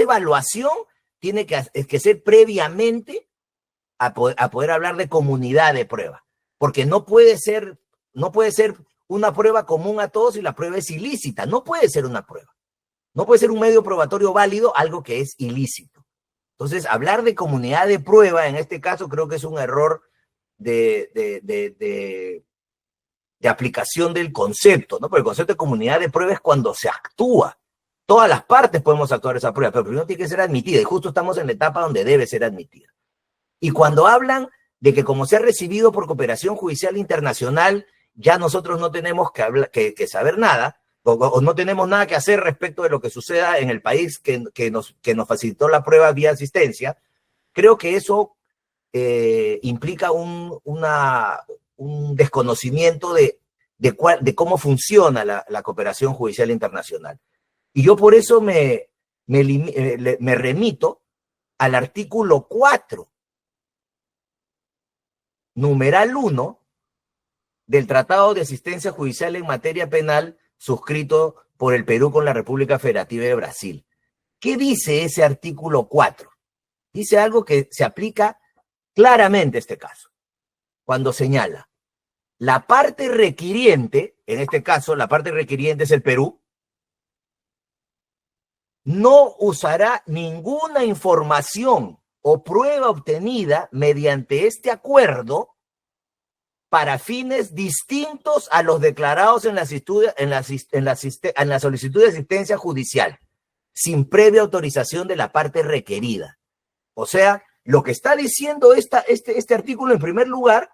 evaluación tiene que ser previamente a poder hablar de comunidad de prueba. Porque no puede ser una prueba común a todos y la prueba es ilícita. No puede ser una prueba. No puede ser un medio probatorio válido algo que es ilícito. Entonces, hablar de comunidad de prueba en este caso creo que es un error de aplicación del concepto, ¿no? Porque el concepto de comunidad de prueba es cuando se actúa. Todas las partes podemos actuar esa prueba, pero primero tiene que ser admitida y justo estamos en la etapa donde debe ser admitida. Y cuando hablan de que como se ha recibido por cooperación judicial internacional, ya nosotros no tenemos que saber nada, o no tenemos nada que hacer respecto de lo que suceda en el país que nos facilitó la prueba vía asistencia, creo que eso implica un desconocimiento de cómo funciona la cooperación judicial internacional. Y yo por eso me remito al artículo 4, numeral 1, del Tratado de Asistencia Judicial en Materia Penal suscrito por el Perú con la República Federativa de Brasil. ¿Qué dice ese artículo 4? Dice algo que se aplica claramente a este caso, cuando señala la parte requiriente, en este caso la parte requiriente es el Perú, no usará ninguna información o prueba obtenida mediante este acuerdo para fines distintos a los declarados en la solicitud de asistencia judicial, sin previa autorización de la parte requerida. O sea, lo que está diciendo este artículo en primer lugar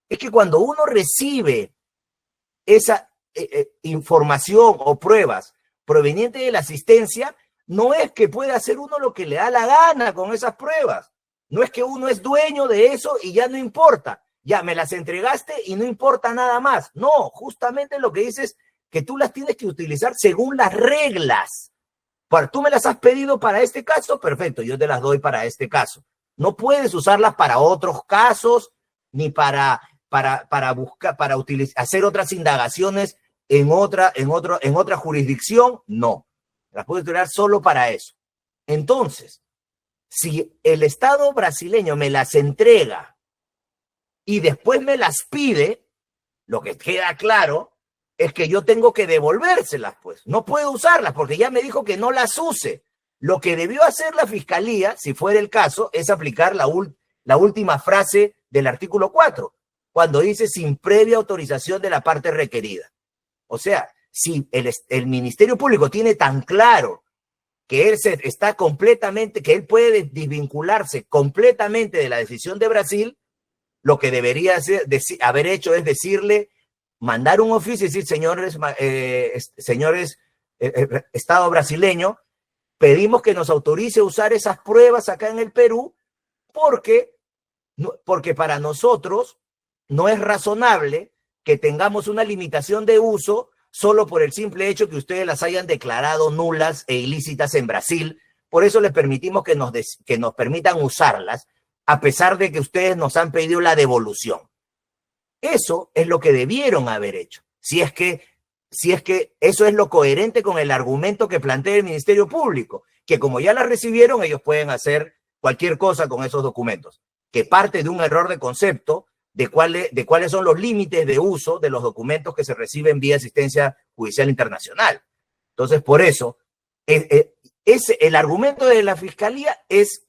es que cuando uno recibe esa información o pruebas provenientes de la asistencia, no es que pueda hacer uno lo que le da la gana con esas pruebas. No es que uno es dueño de eso y ya no importa. Ya me las entregaste y no importa nada más. No, justamente lo que dices es que tú las tienes que utilizar según las reglas. Tú me las has pedido para este caso, perfecto, yo te las doy para este caso. No puedes usarlas para otros casos ni para hacer otras indagaciones en otra jurisdicción, no. Las puedes utilizar solo para eso. Entonces, si el Estado brasileño me las entrega y después me las pide, lo que queda claro es que yo tengo que devolvérselas, pues. No puedo usarlas porque ya me dijo que no las use. Lo que debió hacer la Fiscalía, si fuera el caso, es aplicar la última frase del artículo 4, cuando dice sin previa autorización de la parte requerida. O sea, si el Ministerio Público tiene tan claro que que él puede desvincularse completamente de la decisión de Brasil, lo que debería haber hecho es mandar un oficio y decir, señores Estado brasileño, pedimos que nos autorice a usar esas pruebas acá en el Perú porque para nosotros no es razonable que tengamos una limitación de uso solo por el simple hecho que ustedes las hayan declarado nulas e ilícitas en Brasil. Por eso les permitimos que nos permitan usarlas, a pesar de que ustedes nos han pedido la devolución. Eso es lo que debieron haber hecho. Si es que eso es lo coherente con el argumento que plantea el Ministerio Público, que como ya la recibieron, ellos pueden hacer cualquier cosa con esos documentos, que parte de un error de concepto de cuáles son los límites de uso de los documentos que se reciben vía asistencia judicial internacional. Entonces, por eso, el argumento de la Fiscalía es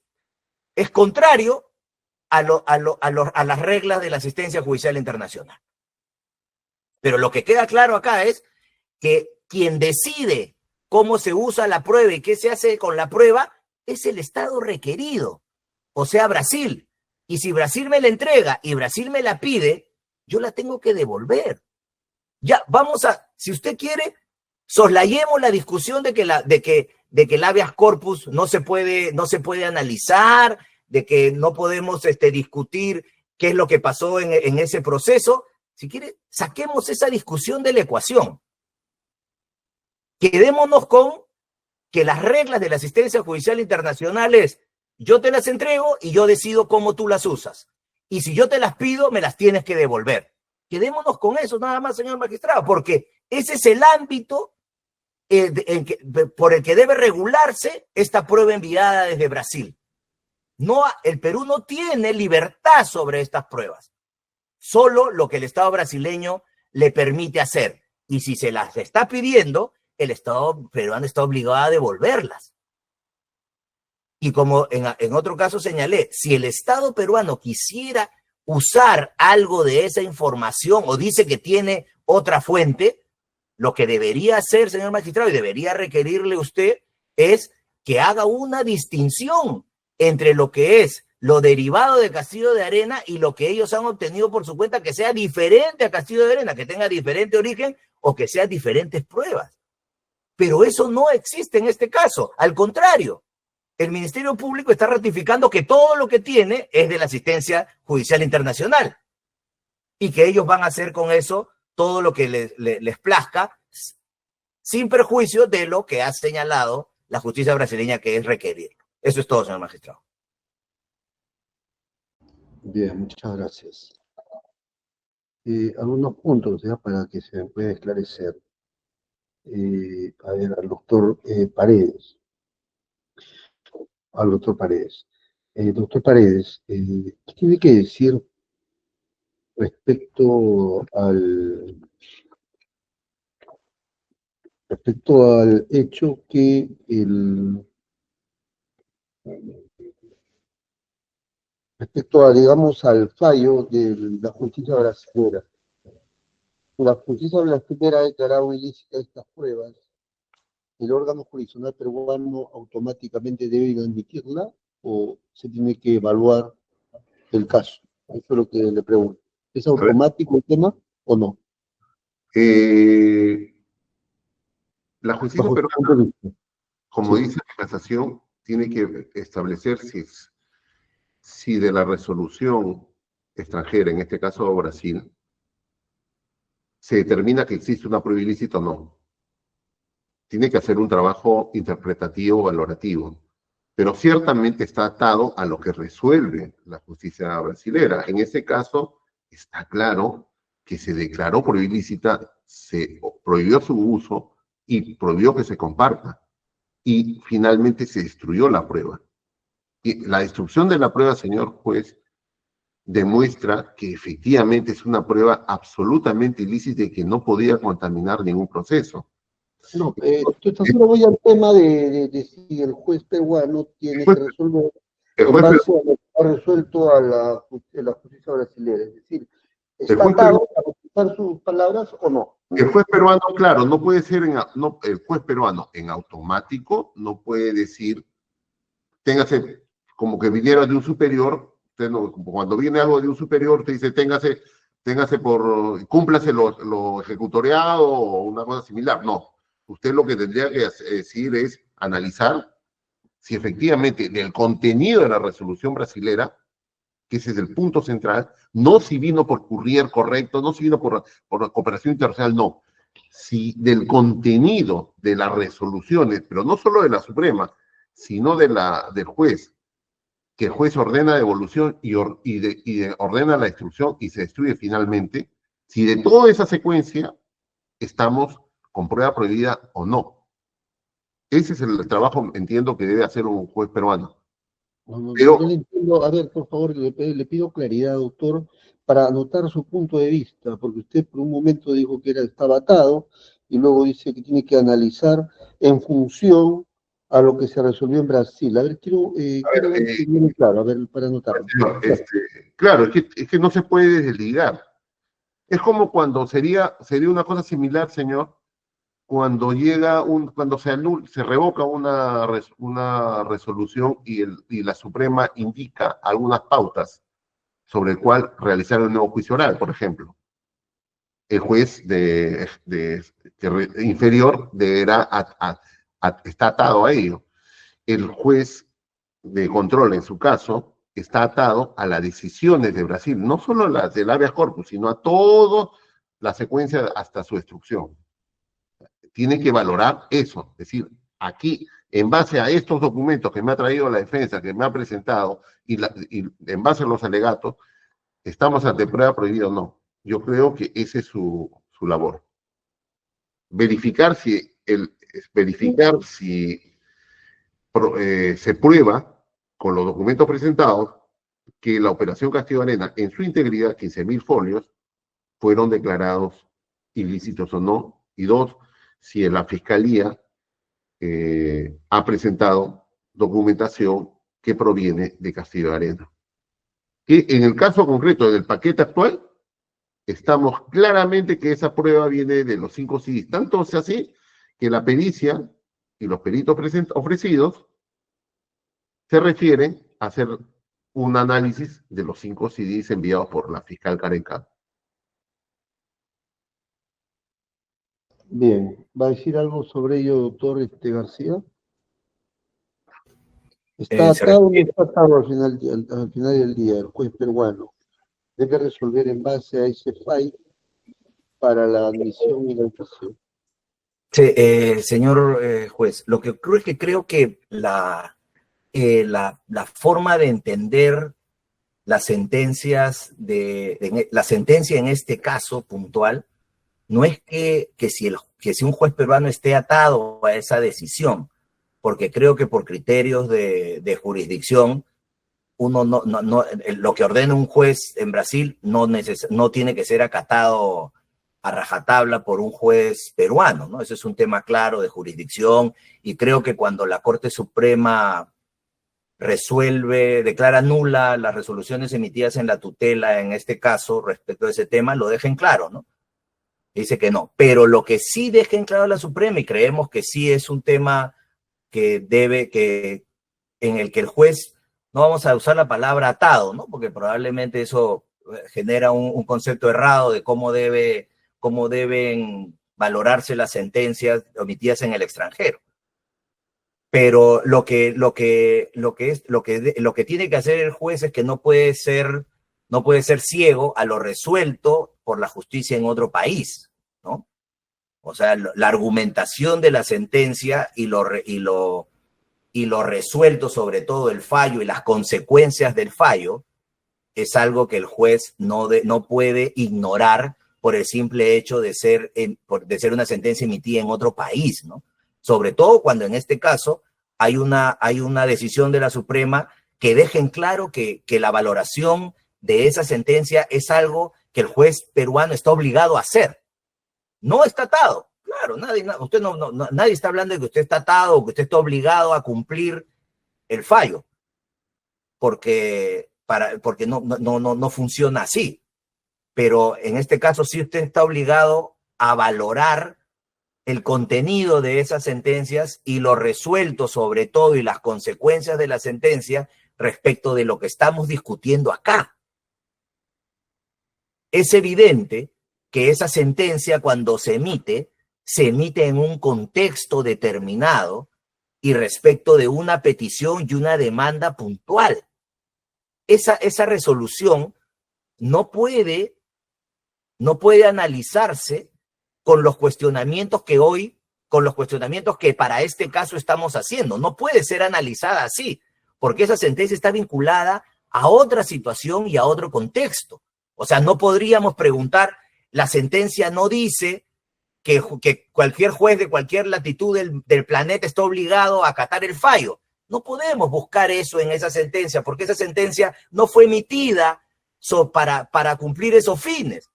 contrario a las reglas de la asistencia judicial internacional. Pero lo que queda claro acá es que quien decide cómo se usa la prueba y qué se hace con la prueba es el Estado requerido, o sea, Brasil. Y si Brasil me la entrega y Brasil me la pide, yo la tengo que devolver. Ya, si usted quiere, soslayemos la discusión de que el habeas corpus no se puede analizar, de que no podemos discutir qué es lo que pasó en ese proceso. Si quiere, saquemos esa discusión de la ecuación. Quedémonos con que las reglas de la asistencia judicial internacional es: yo te las entrego y yo decido cómo tú las usas. Y si yo te las pido, me las tienes que devolver. Quedémonos con eso nada más, señor magistrado, porque ese es el ámbito por el que debe regularse esta prueba enviada desde Brasil. No, el Perú no tiene libertad sobre estas pruebas. Solo lo que el Estado brasileño le permite hacer. Y si se las está pidiendo, el Estado peruano está obligado a devolverlas. Y como en otro caso señalé, si el Estado peruano quisiera usar algo de esa información o dice que tiene otra fuente, lo que debería hacer, señor magistrado, y debería requerirle usted, es que haga una distinción entre lo que es lo derivado de Castillo de Arena y lo que ellos han obtenido por su cuenta, que sea diferente a Castillo de Arena, que tenga diferente origen o que sean diferentes pruebas. Pero eso no existe en este caso. Al contrario, el Ministerio Público está ratificando que todo lo que tiene es de la asistencia judicial internacional y que ellos van a hacer con eso todo lo que les plazca, sin perjuicio de lo que ha señalado la justicia brasileña, que es requerirlo. Eso es todo, señor magistrado. Bien, muchas gracias. Algunos puntos ya para que se me pueda esclarecer. A ver, al doctor Paredes. Doctor Paredes, ¿qué tiene que decir respecto al hecho que digamos, al fallo de la justicia brasileña? La justicia brasileña ha declarado ilícitas estas pruebas. ¿El órgano jurisdiccional peruano automáticamente debe admitirla o se tiene que evaluar el caso? Eso es lo que le pregunto. ¿Es automático el tema o no? La justicia peruana, como dice la casación, tiene que establecer si de la resolución extranjera, en este caso Brasil, se determina que existe una prueba ilícita o no. Tiene que hacer un trabajo interpretativo, valorativo, pero ciertamente está atado a lo que resuelve la justicia brasilera. En este caso, está claro que se declaró prueba ilícita, se prohibió su uso y prohibió que se comparta. Y finalmente se destruyó la prueba. Y la destrucción de la prueba, señor juez, demuestra que efectivamente es una prueba absolutamente ilícita y que no podía contaminar ningún proceso. No, solo voy al tema de si el juez peruano tiene que resolver en base a lo que ha resuelto a la justicia brasileña. Es decir, ¿está atado a utilizar sus palabras o no? El juez peruano, claro, no puede ser el juez peruano en automático, no puede decir, téngase, como que viniera de un superior, usted no, cuando viene algo de un superior, te dice, téngase cúmplase lo ejecutoriado o una cosa similar. No, usted lo que tendría que decir es analizar si efectivamente del contenido de la resolución brasilera, que ese es el punto central, no si vino por courier correcto, no si vino por cooperación internacional, no. Si del contenido de las resoluciones, pero no solo de la Suprema, sino del juez, que el juez ordena devolución y ordena la destrucción y se destruye finalmente, si de toda esa secuencia estamos con prueba prohibida o no. Ese es el trabajo, entiendo, que debe hacer un juez peruano. Yo le entiendo. A ver, por favor, le pido claridad, doctor, para anotar su punto de vista, porque usted por un momento dijo que estaba atado y luego dice que tiene que analizar en función a lo que se resolvió en Brasil. A ver, quiero ver si viene claro, a ver, para anotarlo. Claro, es que no se puede desligar. Es como cuando sería una cosa similar, señor, cuando se revoca una resolución y la Suprema indica algunas pautas sobre el cual realizar un nuevo juicio oral, por ejemplo. El juez inferior deberá está atado a ello. El juez de control, en su caso, está atado a las decisiones de Brasil, no solo las del habeas corpus, sino a toda la secuencia hasta su destrucción. Tiene que valorar eso, es decir, aquí, en base a estos documentos que me ha traído la defensa, que me ha presentado, y en base a los alegatos, ¿estamos ante prueba prohibida o no? Yo creo que esa es su labor. Verificar si se prueba con los documentos presentados que la operación Castillo Arena, en su integridad, 15.000 folios, fueron declarados ilícitos o no. Y dos, si la Fiscalía ha presentado documentación que proviene de Castillo Arena. Que en el caso concreto del paquete actual, estamos claramente que esa prueba viene de los 5 CDs. Tanto es así que la pericia y los peritos ofrecidos se refieren a hacer un análisis de los 5 CDs enviados por la fiscal Karen Cano. Bien, ¿va a decir algo sobre ello, doctor García? ¿Está atado o no está atado al final del día el juez peruano? Debe resolver en base a ese fallo para la admisión y la admisión. Sí, señor juez, lo que ocurre es que creo que la forma de entender las sentencias la sentencia en este caso puntual no es que si un juez peruano esté atado a esa decisión, porque creo que por criterios de jurisdicción uno lo que ordena un juez en Brasil no tiene que ser acatado a rajatabla por un juez peruano, ¿no? Ese es un tema claro de jurisdicción, y creo que cuando la Corte Suprema declara nula las resoluciones emitidas en la tutela, en este caso, respecto a ese tema, lo dejen claro, ¿no? Dice que no. Pero lo que sí dejen claro la Suprema, y creemos que sí es un tema en el que el juez, no vamos a usar la palabra atado, ¿no? Porque probablemente eso genera un concepto errado de cómo deben valorarse las sentencias emitidas en el extranjero. Pero lo que tiene que hacer el juez es que no puede ser ciego a lo resuelto por la justicia en otro país, ¿no? O sea, la argumentación de la sentencia y lo resuelto, sobre todo el fallo y las consecuencias del fallo, es algo que el juez no puede ignorar por el simple hecho de ser una sentencia emitida en otro país, ¿no? Sobre todo cuando en este caso hay una decisión de la Suprema que deja en claro que la valoración de esa sentencia es algo que el juez peruano está obligado a hacer. No está atado. Claro, nadie está hablando de que usted está atado o que usted está obligado a cumplir el fallo, porque no funciona así. Pero en este caso sí usted está obligado a valorar el contenido de esas sentencias y lo resuelto sobre todo y las consecuencias de la sentencia respecto de lo que estamos discutiendo acá. Es evidente que esa sentencia, cuando se emite en un contexto determinado y respecto de una petición y una demanda puntual. Esa resolución no puede analizarse con los cuestionamientos que para este caso estamos haciendo. No puede ser analizada así, porque esa sentencia está vinculada a otra situación y a otro contexto. O sea, no podríamos preguntar, la sentencia no dice que cualquier juez de cualquier latitud del planeta está obligado a acatar el fallo. No podemos buscar eso en esa sentencia, porque esa sentencia no fue emitida para cumplir esos fines.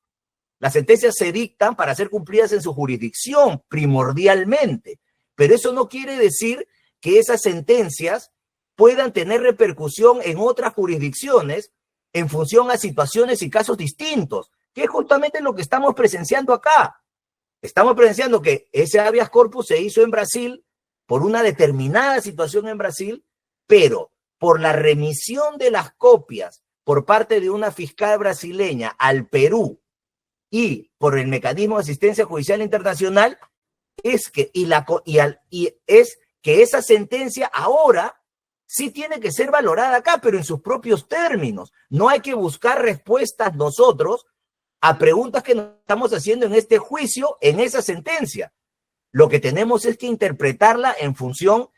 Las sentencias se dictan para ser cumplidas en su jurisdicción, primordialmente. Pero eso no quiere decir que esas sentencias puedan tener repercusión en otras jurisdicciones en función a situaciones y casos distintos, que es justamente lo que estamos presenciando acá. Estamos presenciando que ese habeas corpus se hizo en Brasil por una determinada situación en Brasil, pero por la remisión de las copias por parte de una fiscal brasileña al Perú y por el mecanismo de asistencia judicial internacional, es que esa sentencia ahora sí tiene que ser valorada acá, pero en sus propios términos. No hay que buscar respuestas nosotros a preguntas que nos estamos haciendo en este juicio, en esa sentencia. Lo que tenemos es que interpretarla en función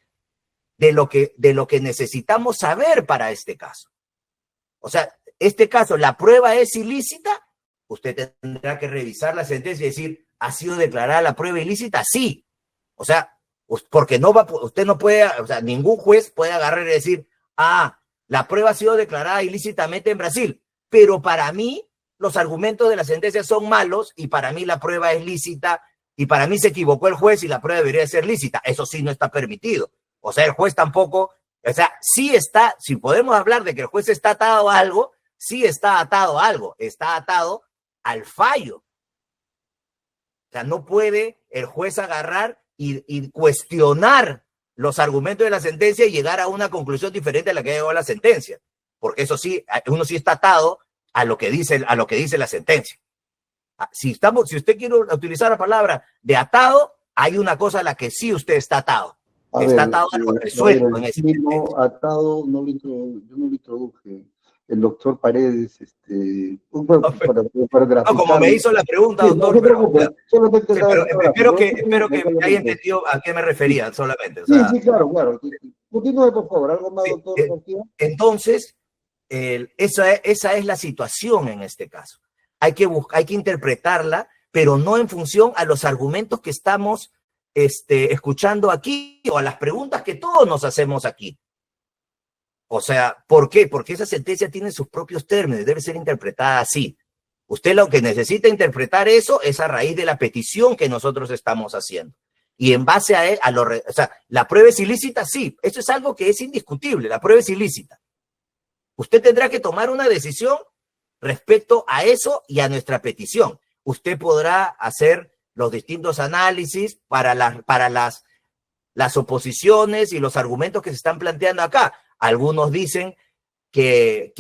de lo que necesitamos saber para este caso. O sea, este caso, la prueba es ilícita, usted tendrá que revisar la sentencia y decir, ¿ha sido declarada la prueba ilícita? Sí. O sea, porque usted no puede, o sea, ningún juez puede agarrar y decir, la prueba ha sido declarada ilícitamente en Brasil, pero para mí los argumentos de la sentencia son malos y para mí la prueba es lícita y para mí se equivocó el juez y la prueba debería ser lícita. Eso sí no está permitido. O sea, el juez tampoco, o sea, sí está, si podemos hablar de que el juez está atado a algo, sí está atado a algo, está atado al fallo. O sea, no puede el juez agarrar y cuestionar los argumentos de la sentencia y llegar a una conclusión diferente a la que llegó la sentencia. Porque eso sí, uno sí está atado a lo que dice la sentencia. Si usted quiere utilizar la palabra de atado, hay una cosa a la que sí usted está atado. Está atado a lo resuelto en ese sentido. Atado, yo no lo introduje. El doctor Paredes, para como me hizo la pregunta, sí, doctor, espero que me haya entendido a qué me refería solamente. O sea, sí, claro. Continúe, por favor, algo más, doctor. Entonces, esa es la situación en este caso. Hay que interpretarla, pero no en función a los argumentos que estamos escuchando aquí o a las preguntas que todos nos hacemos aquí. O sea, ¿por qué? Porque esa sentencia tiene sus propios términos, debe ser interpretada así. Usted lo que necesita interpretar eso es a raíz de la petición que nosotros estamos haciendo. Y en base a él, o sea, la prueba es ilícita, sí, eso es algo que es indiscutible, la prueba es ilícita. Usted tendrá que tomar una decisión respecto a eso y a nuestra petición. Usted podrá hacer los distintos análisis para las oposiciones y los argumentos que se están planteando acá. Algunos dicen que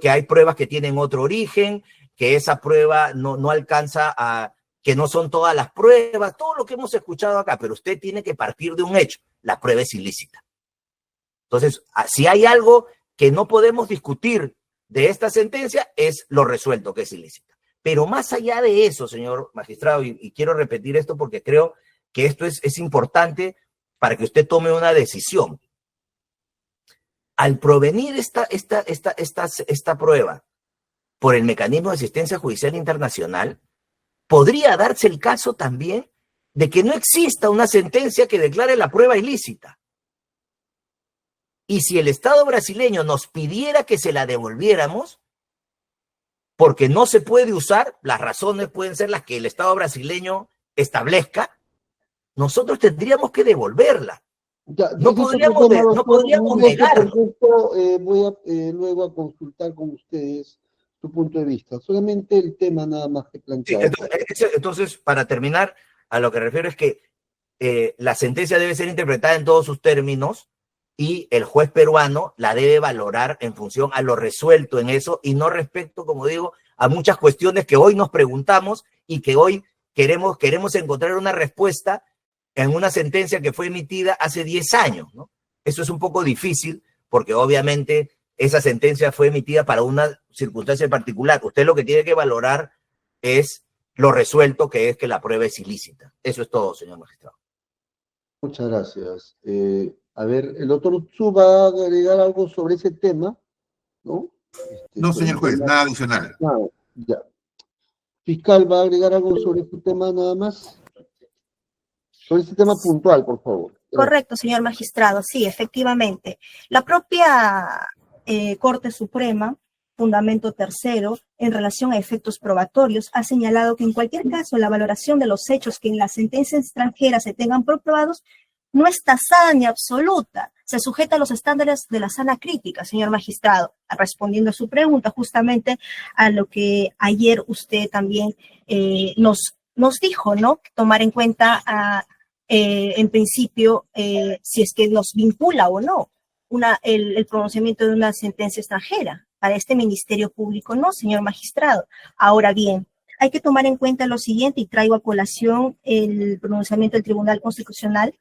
hay pruebas que tienen otro origen, que esa prueba no alcanza que no son todas las pruebas, todo lo que hemos escuchado acá, pero usted tiene que partir de un hecho, la prueba es ilícita. Entonces, si hay algo que no podemos discutir de esta sentencia, es lo resuelto, que es ilícita. Pero más allá de eso, señor magistrado, y quiero repetir esto porque creo que esto es importante para que usted tome una decisión. Al provenir esta prueba por el mecanismo de asistencia judicial internacional, podría darse el caso también de que no exista una sentencia que declare la prueba ilícita. Y si el Estado brasileño nos pidiera que se la devolviéramos, porque no se puede usar, las razones pueden ser las que el Estado brasileño establezca, nosotros tendríamos que devolverla. No podríamos negarlo. Voy a luego a consultar con ustedes su punto de vista. Solamente el tema nada más que plantear. Sí, entonces, para terminar, a lo que refiero es que la sentencia debe ser interpretada en todos sus términos y el juez peruano la debe valorar en función a lo resuelto en eso y no respecto, como digo, a muchas cuestiones que hoy nos preguntamos y que hoy queremos encontrar una respuesta en una sentencia que fue emitida hace 10 años, ¿no? Eso es un poco difícil porque obviamente esa sentencia fue emitida para una circunstancia en particular. Usted lo que tiene que valorar es lo resuelto, que es que la prueba es ilícita. Eso es todo, señor magistrado. Muchas gracias. A ver, el doctor Utsu va a agregar algo sobre ese tema, ¿no? No, señor juez, nada adicional. Nada, ya. Fiscal, ¿va a agregar algo sobre este tema nada más? Sobre este tema puntual, por favor. Correcto, señor magistrado, sí, efectivamente. La propia Corte Suprema, fundamento tercero, en relación a efectos probatorios, ha señalado que en cualquier caso la valoración de los hechos que en la sentencia extranjera se tengan probados no es tasada ni absoluta, se sujeta a los estándares de la sana crítica, señor magistrado, respondiendo a su pregunta justamente a lo que ayer usted también nos dijo, ¿no? Tomar en cuenta en principio si es que nos vincula o no el pronunciamiento de una sentencia extranjera. Para este Ministerio Público no, señor magistrado. Ahora bien, hay que tomar en cuenta lo siguiente y traigo a colación el pronunciamiento del Tribunal Constitucional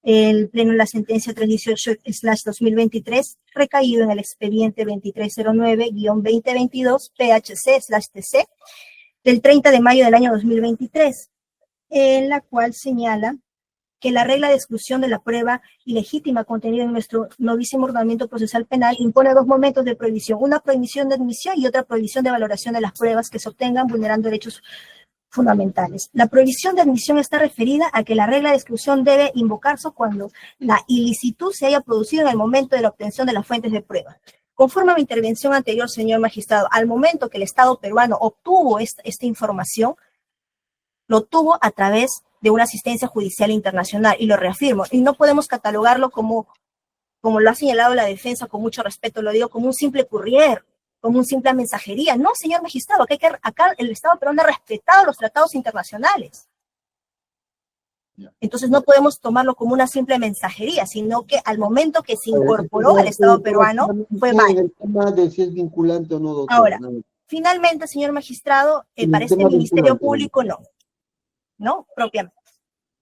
el pleno de la sentencia 318/2023, recaído en el expediente 2309-2022 PHC/TC del 30 de mayo del año 2023, en la cual señala que la regla de exclusión de la prueba ilegítima contenida en nuestro novísimo ordenamiento procesal penal impone dos momentos de prohibición, una prohibición de admisión y otra prohibición de valoración de las pruebas que se obtengan vulnerando derechos fundamentales. La prohibición de admisión está referida a que la regla de exclusión debe invocarse cuando la ilicitud se haya producido en el momento de la obtención de las fuentes de prueba. Conforme a mi intervención anterior, señor magistrado, al momento que el Estado peruano obtuvo esta información, lo tuvo a través de una asistencia judicial internacional, y lo reafirmo, y no podemos catalogarlo como lo ha señalado la defensa, con mucho respeto, lo digo, como un simple courier, como una simple mensajería. No, señor magistrado, acá el Estado peruano ha respetado los tratados internacionales. Entonces no podemos tomarlo como una simple mensajería, sino que al momento que se incorporó al Estado peruano, fue mal. El tema de si es vinculante o no, doctor. Ahora, finalmente, señor magistrado, para este Ministerio Público no, propiamente.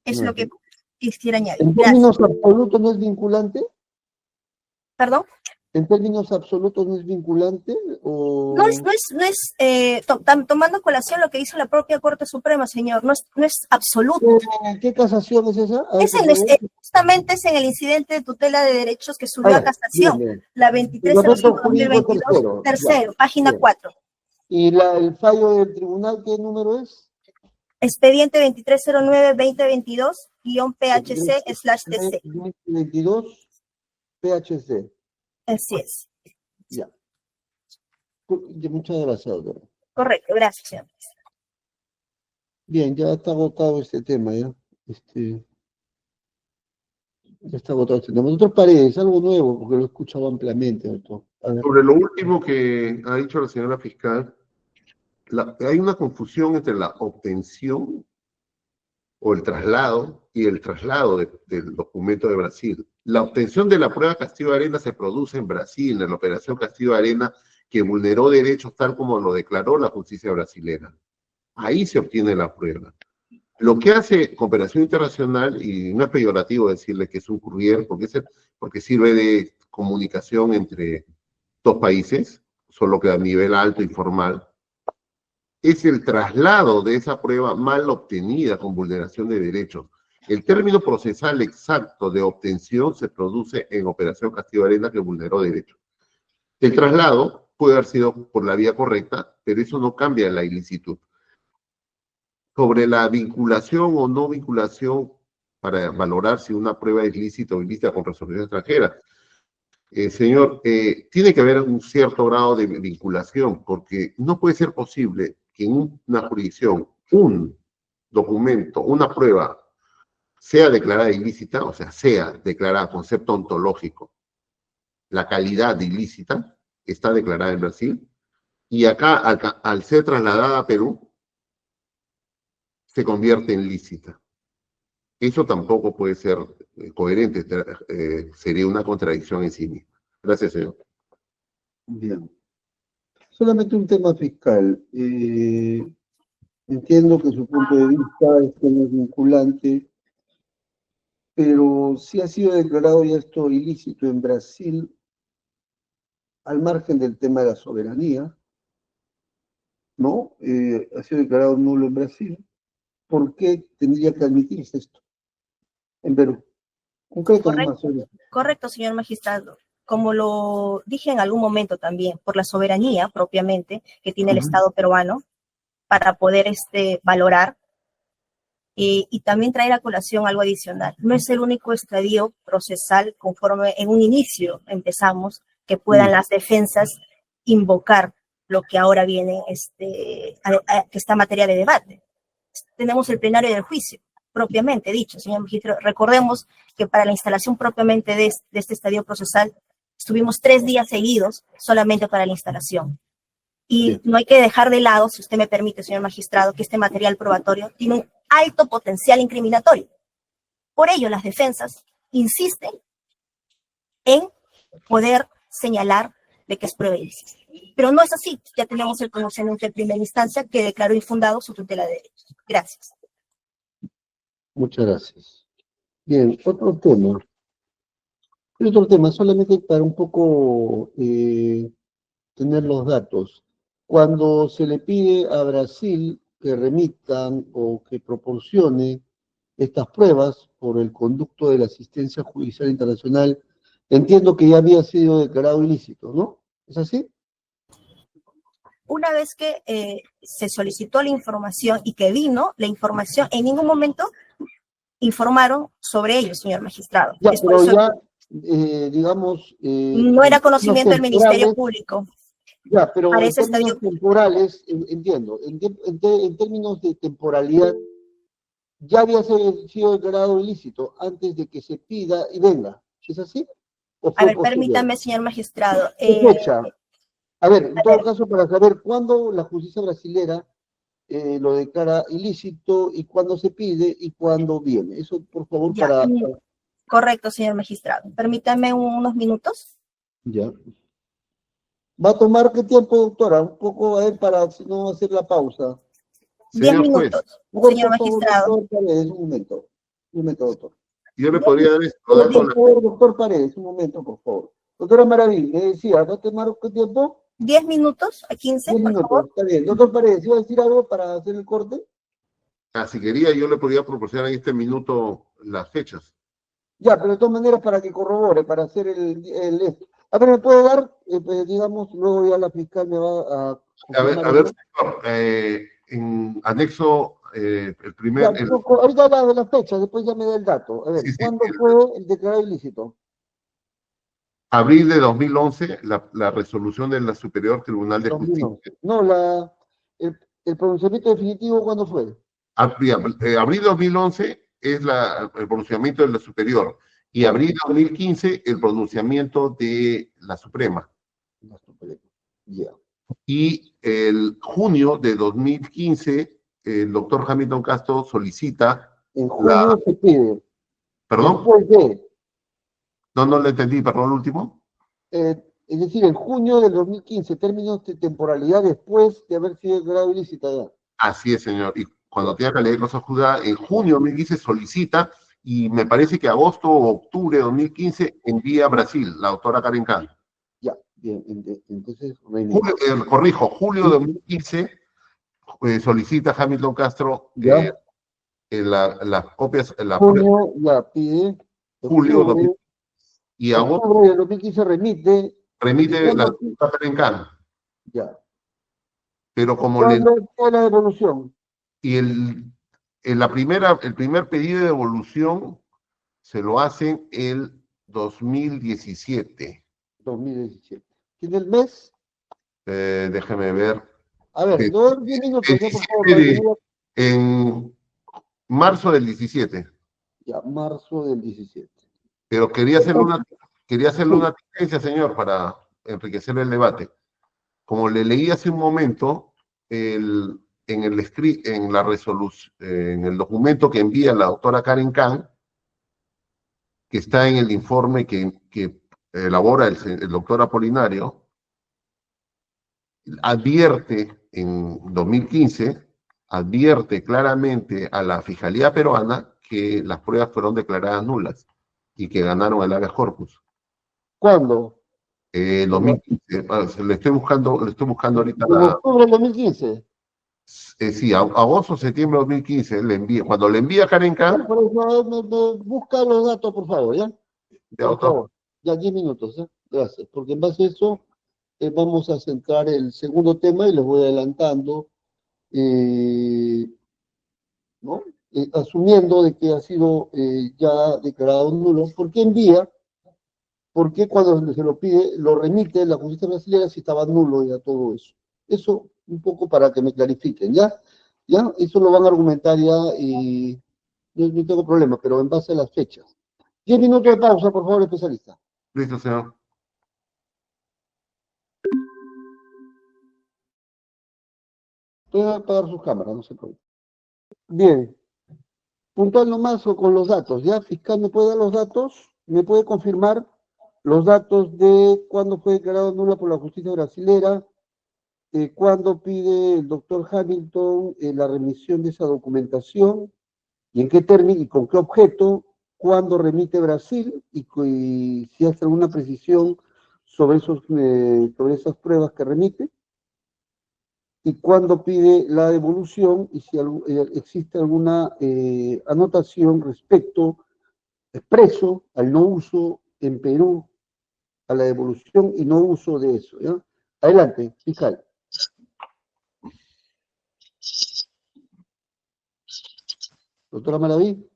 Es lo que quisiera añadir. ¿En términos absolutos no es vinculante? ¿Perdón? ¿En términos absolutos no es vinculante? ¿O? No es tomando a colación lo que hizo la propia Corte Suprema, señor, no es absoluto. ¿Qué casación es esa? Justamente es en el incidente de tutela de derechos que subió a casación, bien. la 2305/2022, tercero, página 4. ¿Y el fallo del tribunal qué número es? Expediente 2309-2022-PHC/TC. 2022 PHC. Así es. Ya. Muchas gracias, doctora. Correcto, gracias, señor. Bien, ya está agotado este tema, ¿ya? Ya está agotado este tema. Doctor Paredes, algo nuevo, porque lo he escuchado ampliamente, doctor. Sobre lo último que ha dicho la señora fiscal, hay una confusión entre la obtención o el traslado y el traslado del documento de Brasil. La obtención de la prueba Castillo de Arena se produce en Brasil, en la operación Castillo de Arena, que vulneró derechos tal como lo declaró la justicia brasilera. Ahí se obtiene la prueba. Lo que hace Cooperación Internacional, y no es peyorativo decirle que es un courier, porque sirve de comunicación entre dos países, solo que a nivel alto y formal, es el traslado de esa prueba mal obtenida con vulneración de derechos. El término procesal exacto de obtención se produce en Operación Castillo de Arena, que vulneró derechos. El traslado puede haber sido por la vía correcta, pero eso no cambia la ilicitud. Sobre la vinculación o no vinculación para valorar si una prueba es lícita o ilícita con resolución extranjera, señor, tiene que haber un cierto grado de vinculación, porque no puede ser posible que en una jurisdicción un documento, una prueba, sea declarada ilícita, o sea, sea declarada concepto ontológico, la calidad de ilícita está declarada en Brasil, y acá, al ser trasladada a Perú, se convierte en lícita. Eso tampoco puede ser coherente, sería una contradicción en sí misma. Gracias, señor. Bien. Solamente un tema fiscal. Entiendo que su punto de vista es que no es vinculante, pero sí ha sido declarado ya esto ilícito en Brasil, al margen del tema de la soberanía, ¿no? Ha sido declarado nulo en Brasil. ¿Por qué tendría que admitirse esto en Perú? Correcto, señor magistrado. Como lo dije en algún momento también, por la soberanía propiamente que tiene el Estado peruano para poder valorar y también traer a colación algo adicional. No es el único estadio procesal conforme en un inicio empezamos que puedan las defensas invocar lo que ahora viene que está materia de debate. Tenemos el plenario del juicio, propiamente dicho, señor magistrado. Recordemos que para la instalación propiamente de este estadio procesal estuvimos 3 días seguidos solamente para la instalación. Y no hay que dejar de lado, si usted me permite, señor magistrado, que este material probatorio tiene un alto potencial incriminatorio. Por ello, las defensas insisten en poder señalar de que es prueba ilícita. Pero no es así. Ya tenemos el pronunciamiento de primera instancia que declaró infundado su tutela de derechos. Gracias. Muchas gracias. Bien, otro tema. Otro tema, solamente para un poco tener los datos. Cuando se le pide a Brasil que remitan o que proporcione estas pruebas por el conducto de la asistencia judicial internacional, entiendo que ya había sido declarado ilícito, ¿no? ¿Es así? Una vez que se solicitó la información y que vino la información, en ningún momento informaron sobre ello, señor magistrado. Ya, Es por pero eso ya, digamos... no era conocimiento del Ministerio Público. Ya, pero Para en eso está términos temporales, entiendo, en términos de temporalidad, ya había sido declarado ilícito antes de que se pida y venga. ¿Es así? ¿O A fue ver, posterior? permítame, señor magistrado. ¿Qué fecha? A ver, en a todo ver. caso, para saber cuándo la justicia brasilera lo declara ilícito y cuándo se pide y cuándo viene. Eso, por favor, Ya, para... correcto, señor magistrado. Permítame unos minutos. Ya. ¿Va a tomar qué tiempo, doctora? Un poco, a ver, para si no hacer la pausa. 10 Señor juez, minutos, Por señor favor, magistrado. doctor Paredes, un momento, doctor. yo le podría dar esto, Por dato favor, doctor Paredes, un momento, por favor. Doctora Maraví, me decía, ¿va a tomar qué tiempo? 10 minutos a 15, 10 por minutos, favor. está bien. Doctor Paredes, ¿iba a decir algo para hacer el corte? si quería, yo le podría proporcionar en este minuto las fechas. Ya, pero de todas maneras para que corrobore, para hacer A ver, ¿me puede dar, pues, digamos, luego ya la fiscal me va a confirmar A ver, eso? señor, en anexo, el Ya, primer, ahorita habla de la fecha, después ya me da el dato. A ver, sí, sí, ¿cuándo fue el declarado ilícito? abril de 2011, la resolución de la Superior Tribunal de 2011. Justicia. No, el pronunciamiento definitivo, ¿cuándo fue? Abril de 2011 es el pronunciamiento de la Superior y abril de 2015 el pronunciamiento de la Suprema. Ya. Y el junio de 2015 el doctor Hamilton Castro solicita En junio se pide. ¿Perdón? Después de, No le entendí, perdón, el último. es decir, en junio del 2015, términos de temporalidad después de haber sido declarado ilícita ya. Así es, señor. Y cuando tenga calidad de cosa juzgada, en junio de 2015 solicita, y me parece que agosto o octubre de 2015 envía a Brasil, la doctora Karen Khan. Ya, bien, entonces, Corrijo, julio de 2015 solicita Hamilton Castro ya, las copias, junio ya pide, julio octubre, y agosto octubre del 2015 remite, remite la doctora Karen Khan. ya. Pero como ¿Cuándo fue la devolución? y el primer pedido de devolución se lo hacen el 2017. 2017. ¿Tiene el mes? Déjeme ver. A ver, no 10 minutos, ya, por favor. En marzo del 17. Ya, marzo del 17. Pero quería hacerle una advertencia, señor, para enriquecer el debate. Como le leí hace un momento, en la resolución, en el documento que envía la doctora Karen Khan, que está en el informe que elabora el doctor Apolinario, en 2015, advierte claramente a la Fiscalía Peruana que las pruebas fueron declaradas nulas y que ganaron el habeas corpus. ¿Cuándo? 2015, le estoy buscando ahorita ¿En octubre del 2015? Sí, agosto, septiembre de 2015 le envía. Cuando le envía a Karen Khan, Por eso, me busca los datos, por favor, ¿ya? Por autor, favor. Ya, 10 minutos, ¿eh? Gracias. Porque en base a eso vamos a centrar el segundo tema y les voy adelantando, ¿no? Asumiendo de que ha sido ya declarado nulo. ¿Por qué envía? Porque cuando se lo pide, lo remite la justicia brasileña si estaba nulo ya todo eso. Eso un poco para que me clarifiquen, ¿ya? ¿Ya? Eso lo van a argumentar ya y no tengo problema, pero en base a las fechas. 10 minutos de pausa, por favor, especialista. listo, señor. Voy a apagar sus cámaras, no se preocupe. Bien. Puntual nomás o con los datos, ¿ya? Fiscal, ¿me puede dar los datos? ¿Me puede confirmar los datos de cuándo fue declarado nula por la justicia brasilera? ¿Cuándo pide el doctor Hamilton la remisión de esa documentación? ¿Y en qué término y con qué objeto? cuándo remite Brasil y si hace alguna precisión sobre esas pruebas que remite, y cuándo pide la devolución y si existe alguna anotación respecto expreso al no uso en Perú, a la devolución y no uso de eso, ¿ya? Adelante, fiscal. Doctora Maraví.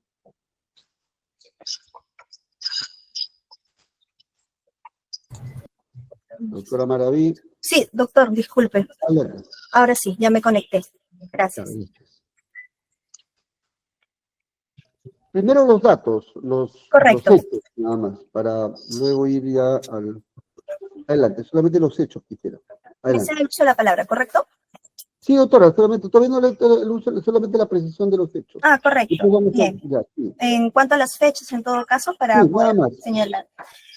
Doctora Maraví. Sí, doctor, disculpe. Adelante. Ahora sí, ya me conecté. Gracias. Primero los datos, los Correcto. hechos, nada más, para luego ir ya al... Adelante, solamente los hechos quisiera. Adelante. Ese es el uso de la palabra, ¿correcto? Sí, doctora, solamente, todavía no le uso solamente la precisión de los hechos. Ah, correcto. Después vamos Bien. ya, sí. En cuanto a las fechas, en todo caso, para Sí, poder nada más. señalar.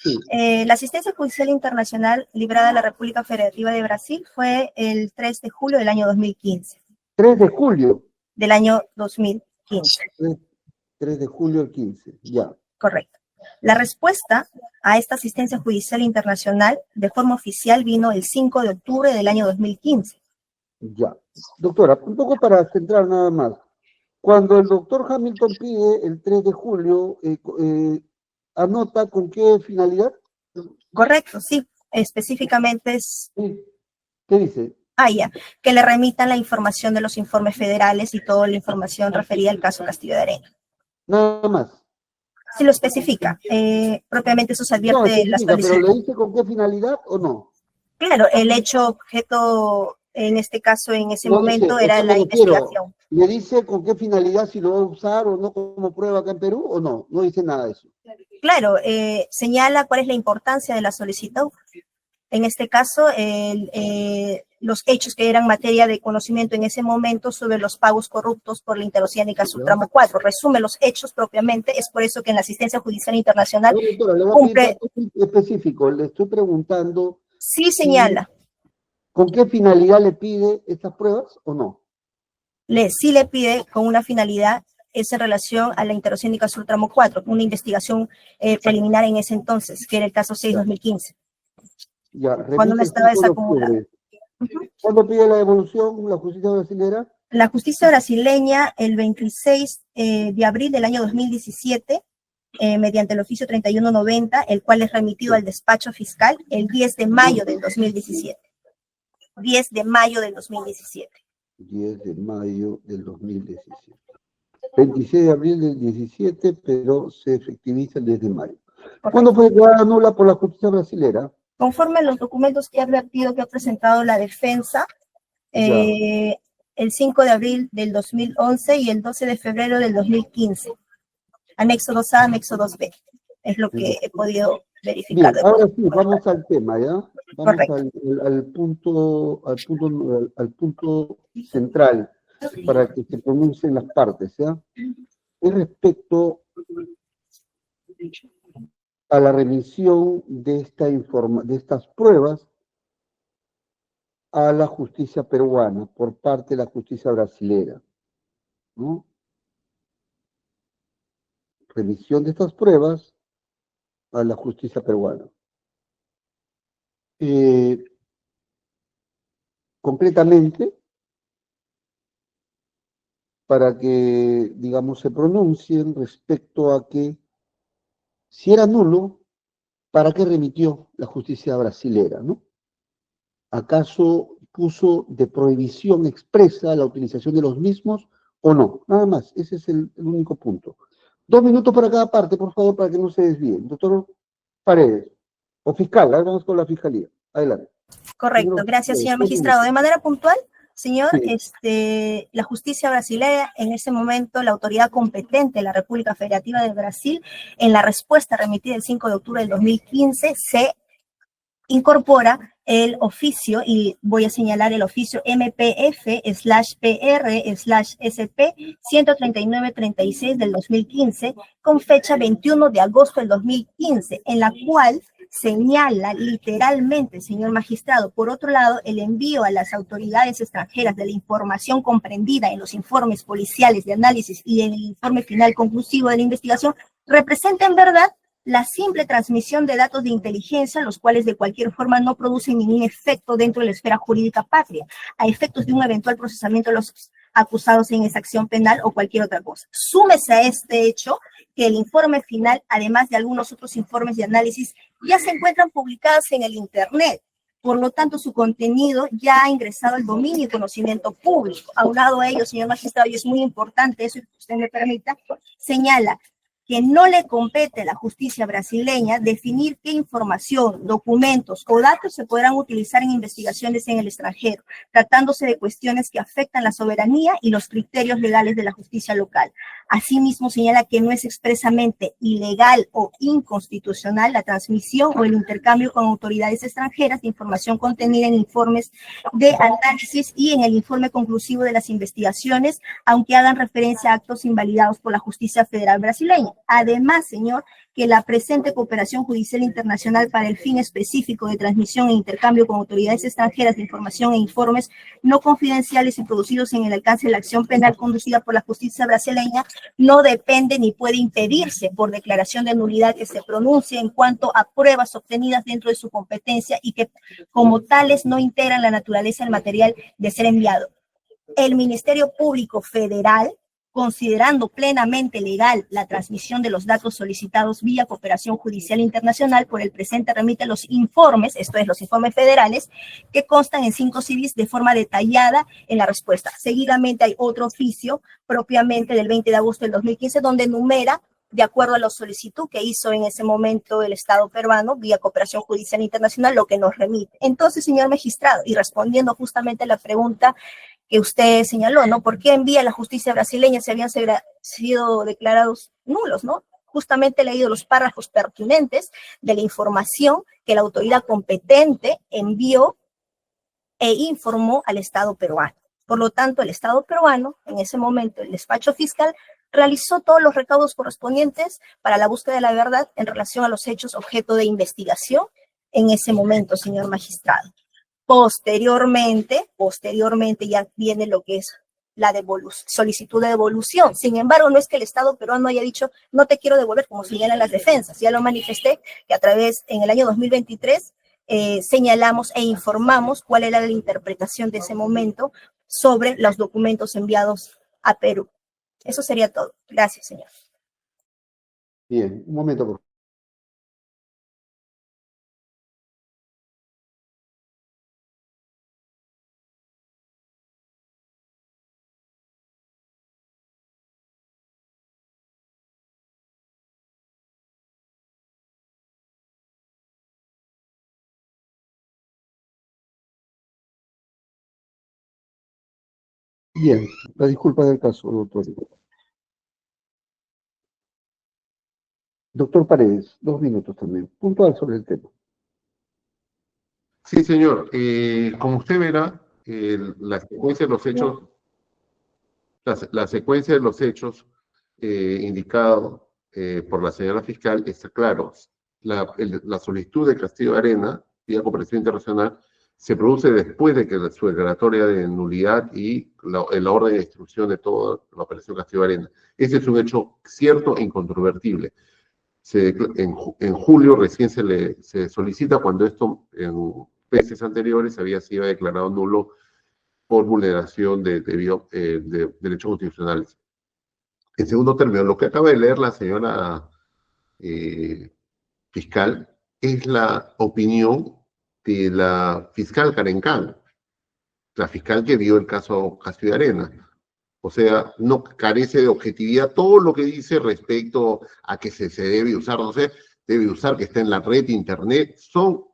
Sí. La asistencia judicial internacional librada a la República Federativa de Brasil fue el 3 de julio del año 2015. 3 de julio. Del año 2015. 3 de julio del 15, ya. Correcto. La respuesta a esta asistencia judicial internacional de forma oficial vino el 5 de octubre del año 2015. Ya. Doctora, un poco para centrar nada más. Cuando el doctor Hamilton pide el 3 de julio, ¿anota con qué finalidad? Correcto, sí. Específicamente es... Sí. ¿Qué dice? Ya, que le remitan la información de los informes federales y toda la información referida al caso Castillo de Arena. Nada más. Si lo especifica, propiamente eso se advierte No, en la especifica, pero solicitud. ¿le dice con qué finalidad o no? Claro, el hecho objeto, en este caso, en ese No momento, dice, era eso la me refiero. investigación. ¿Le dice con qué finalidad, si lo va a usar o no como prueba acá en Perú o no? No dice nada de eso. Claro, señala cuál es la importancia de la solicitud. En este caso, los hechos que eran materia de conocimiento en ese momento sobre los pagos corruptos por la interoceánica subtramo 4. Resume los hechos propiamente, es por eso que en la asistencia judicial internacional No, doctora, le voy a cumple, pedir datos específicos. Le estoy preguntando sí señala, con qué finalidad le pide estas pruebas o no. sí le pide con una finalidad, es en relación a la interoceánica subtramo 4, una investigación preliminar en ese entonces, que era el caso 6-2015. Ya, Cuando no remite el estaba 5 de desacumulado. octubre. ¿Cuándo pide la devolución la justicia brasileña? La justicia brasileña, el 26 de abril del año 2017, mediante el oficio 3190, el cual es remitido al despacho fiscal el 10 de mayo del 2017. 10 de mayo del 2017. 10 de mayo del 2017. 26 de abril del 17, pero se efectiviza el 10 de mayo. ¿Cuándo fue declarada nula por la justicia brasileña? Conforme a los documentos que ha advertido que ha presentado la defensa, el 5 de abril del 2011 y el 12 de febrero del 2015. Anexo 2A, anexo 2B. Es lo que he podido verificar. Bien, ahora sí, vamos al tema, ¿ya? Vamos Correcto. al punto central para que se pronuncien las partes, ¿ya? Es respecto a la remisión de estas pruebas a la justicia peruana por parte de la justicia brasilera, ¿no? Remisión de estas pruebas a la justicia peruana. Concretamente, para que, digamos, se pronuncien respecto a que si era nulo, ¿para qué remitió la justicia brasilera, no? ¿Acaso puso de prohibición expresa la utilización de los mismos o no? Nada más, ese es el único punto. 2 minutos para cada parte, por favor, para que no se desvíen. Doctor Paredes, o fiscal, ahora vamos con la fiscalía. Adelante. Correcto, gracias, señor magistrado. De manera puntual, señor, Sí. la justicia brasileña, en ese momento, la autoridad competente de la República Federativa de Brasil, en la respuesta remitida el 5 de octubre del 2015, se incorpora el oficio, y voy a señalar el oficio MPF/PR/SP 13936 del 2015, con fecha 21 de agosto del 2015, en la cual señala literalmente, señor magistrado, por otro lado, el envío a las autoridades extranjeras de la información comprendida en los informes policiales de análisis y en el informe final conclusivo de la investigación representa en verdad la simple transmisión de datos de inteligencia, los cuales de cualquier forma no producen ningún efecto dentro de la esfera jurídica patria, a efectos de un eventual procesamiento de los acusados en esa acción penal o cualquier otra cosa. Súmese a este hecho que el informe final, además de algunos otros informes de análisis, ya se encuentran publicados en el Internet. Por lo tanto, su contenido ya ha ingresado al dominio y conocimiento público. Aunado a ello, señor magistrado, y es muy importante eso, que usted me permita, señala que no le compete a la justicia brasileña definir qué información, documentos o datos se podrán utilizar en investigaciones en el extranjero, tratándose de cuestiones que afectan la soberanía y los criterios legales de la justicia local. Asimismo, señala que no es expresamente ilegal o inconstitucional la transmisión o el intercambio con autoridades extranjeras de información contenida en informes de análisis y en el informe conclusivo de las investigaciones, aunque hagan referencia a actos invalidados por la justicia federal brasileña. Además, señor, que la presente cooperación judicial internacional para el fin específico de transmisión e intercambio con autoridades extranjeras de información e informes no confidenciales y producidos en el alcance de la acción penal conducida por la justicia brasileña no depende ni puede impedirse por declaración de nulidad que se pronuncie en cuanto a pruebas obtenidas dentro de su competencia y que como tales no integran la naturaleza del material de ser enviado. El Ministerio Público Federal, considerando plenamente legal la transmisión de los datos solicitados vía cooperación judicial internacional, por el presente remite los informes, esto es, los informes federales, que constan en 5 CVs de forma detallada en la respuesta. Seguidamente hay otro oficio, propiamente del 20 de agosto del 2015, donde enumera, de acuerdo a la solicitud que hizo en ese momento el Estado peruano, vía cooperación judicial internacional, lo que nos remite. Entonces, señor magistrado, y respondiendo justamente a la pregunta que usted señaló, ¿no? ¿Por qué envía la justicia brasileña si habían sido declarados nulos, ¿no? Justamente he leído los párrafos pertinentes de la información que la autoridad competente envió e informó al Estado peruano. Por lo tanto, el Estado peruano, en ese momento, el despacho fiscal, realizó todos los recaudos correspondientes para la búsqueda de la verdad en relación a los hechos objeto de investigación en ese momento, señor magistrado. Posteriormente ya viene lo que es la solicitud de devolución. Sin embargo, no es que el Estado peruano haya dicho, no te quiero devolver, como señalan las defensas. Ya lo manifesté, que en el año 2023, señalamos e informamos cuál era la interpretación de ese momento sobre los documentos enviados a Perú. Eso sería todo. Gracias, señor. Bien, un momento, por favor. Bien, la disculpa del caso, doctor. Doctor Paredes, 2 minutos también. Puntual sobre el tema. Sí, señor. Como usted verá, la secuencia de los hechos, la secuencia de los hechos indicado por la señora fiscal está claro. La solicitud de Castillo de Arena, vía cooperación internacional, se produce después de que su declaratoria de nulidad y la orden de instrucción de toda la operación Castillo de Arena. Ese es un hecho cierto e incontrovertible. En julio recién se solicita cuando esto en veces anteriores había sido declarado nulo por vulneración de derechos constitucionales. En segundo término, lo que acaba de leer la señora fiscal es la opinión de la fiscal Karen Khan, la fiscal que vio el caso Castillo de Arena. O sea, no carece de objetividad todo lo que dice respecto a que se debe usar, no sé, debe usar que está en la red, internet, son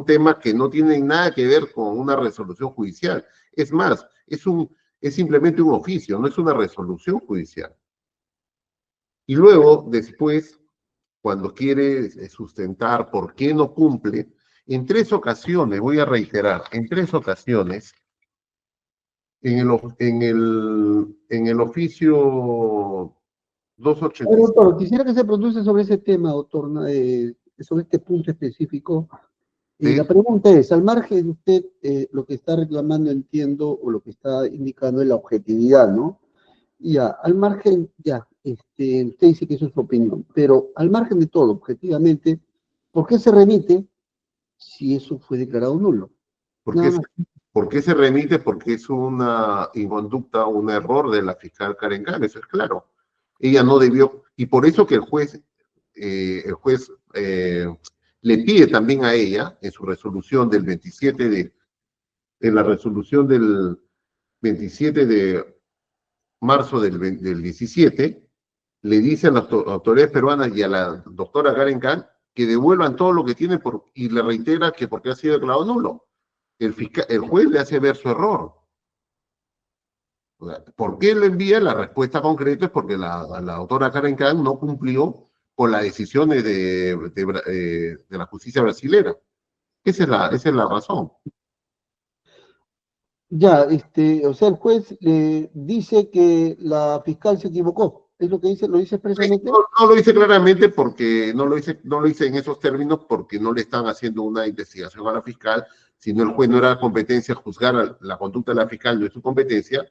temas que no tienen nada que ver con una resolución judicial. Es más, es simplemente un oficio, no es una resolución judicial. Y luego, después, cuando quiere sustentar por qué no cumple, en 3 ocasiones, voy a reiterar, en 3 ocasiones, en el oficio 286. Doctor, quisiera que se pronuncie sobre ese tema, doctor, sobre este punto específico. Sí. La pregunta es, al margen de usted, lo que está reclamando, entiendo, o lo que está indicando es la objetividad, ¿no? Ya, al margen, ya, usted dice que eso es su opinión, pero al margen de todo, objetivamente, ¿por qué se remite si eso fue declarado nulo? ¿Por Nada qué, más. por qué se remite? Porque es una inconducta, un error de la fiscal Karen Khan, eso es claro. Ella no debió, y por eso que el juez le pide también a ella, en su resolución del 27 en la resolución del 27 de marzo del 17, le dice a las autoridades peruanas y a la doctora Karen Khan que devuelvan todo lo que tienen y le reitera que porque ha sido declarado nulo. El juez le hace ver su error. O sea, ¿por qué le envía? La respuesta concreta es porque la doctora Karen Khan no cumplió con las decisiones de la justicia brasilera. Esa es la razón. Ya, o sea, el juez le dice que la fiscal se equivocó. ¿Es lo que dice? ¿Lo dice expresamente? No lo dice claramente porque no lo dice en esos términos porque no le están haciendo una investigación a la fiscal, sino el juez no era competencia juzgar la conducta de la fiscal, no es su competencia,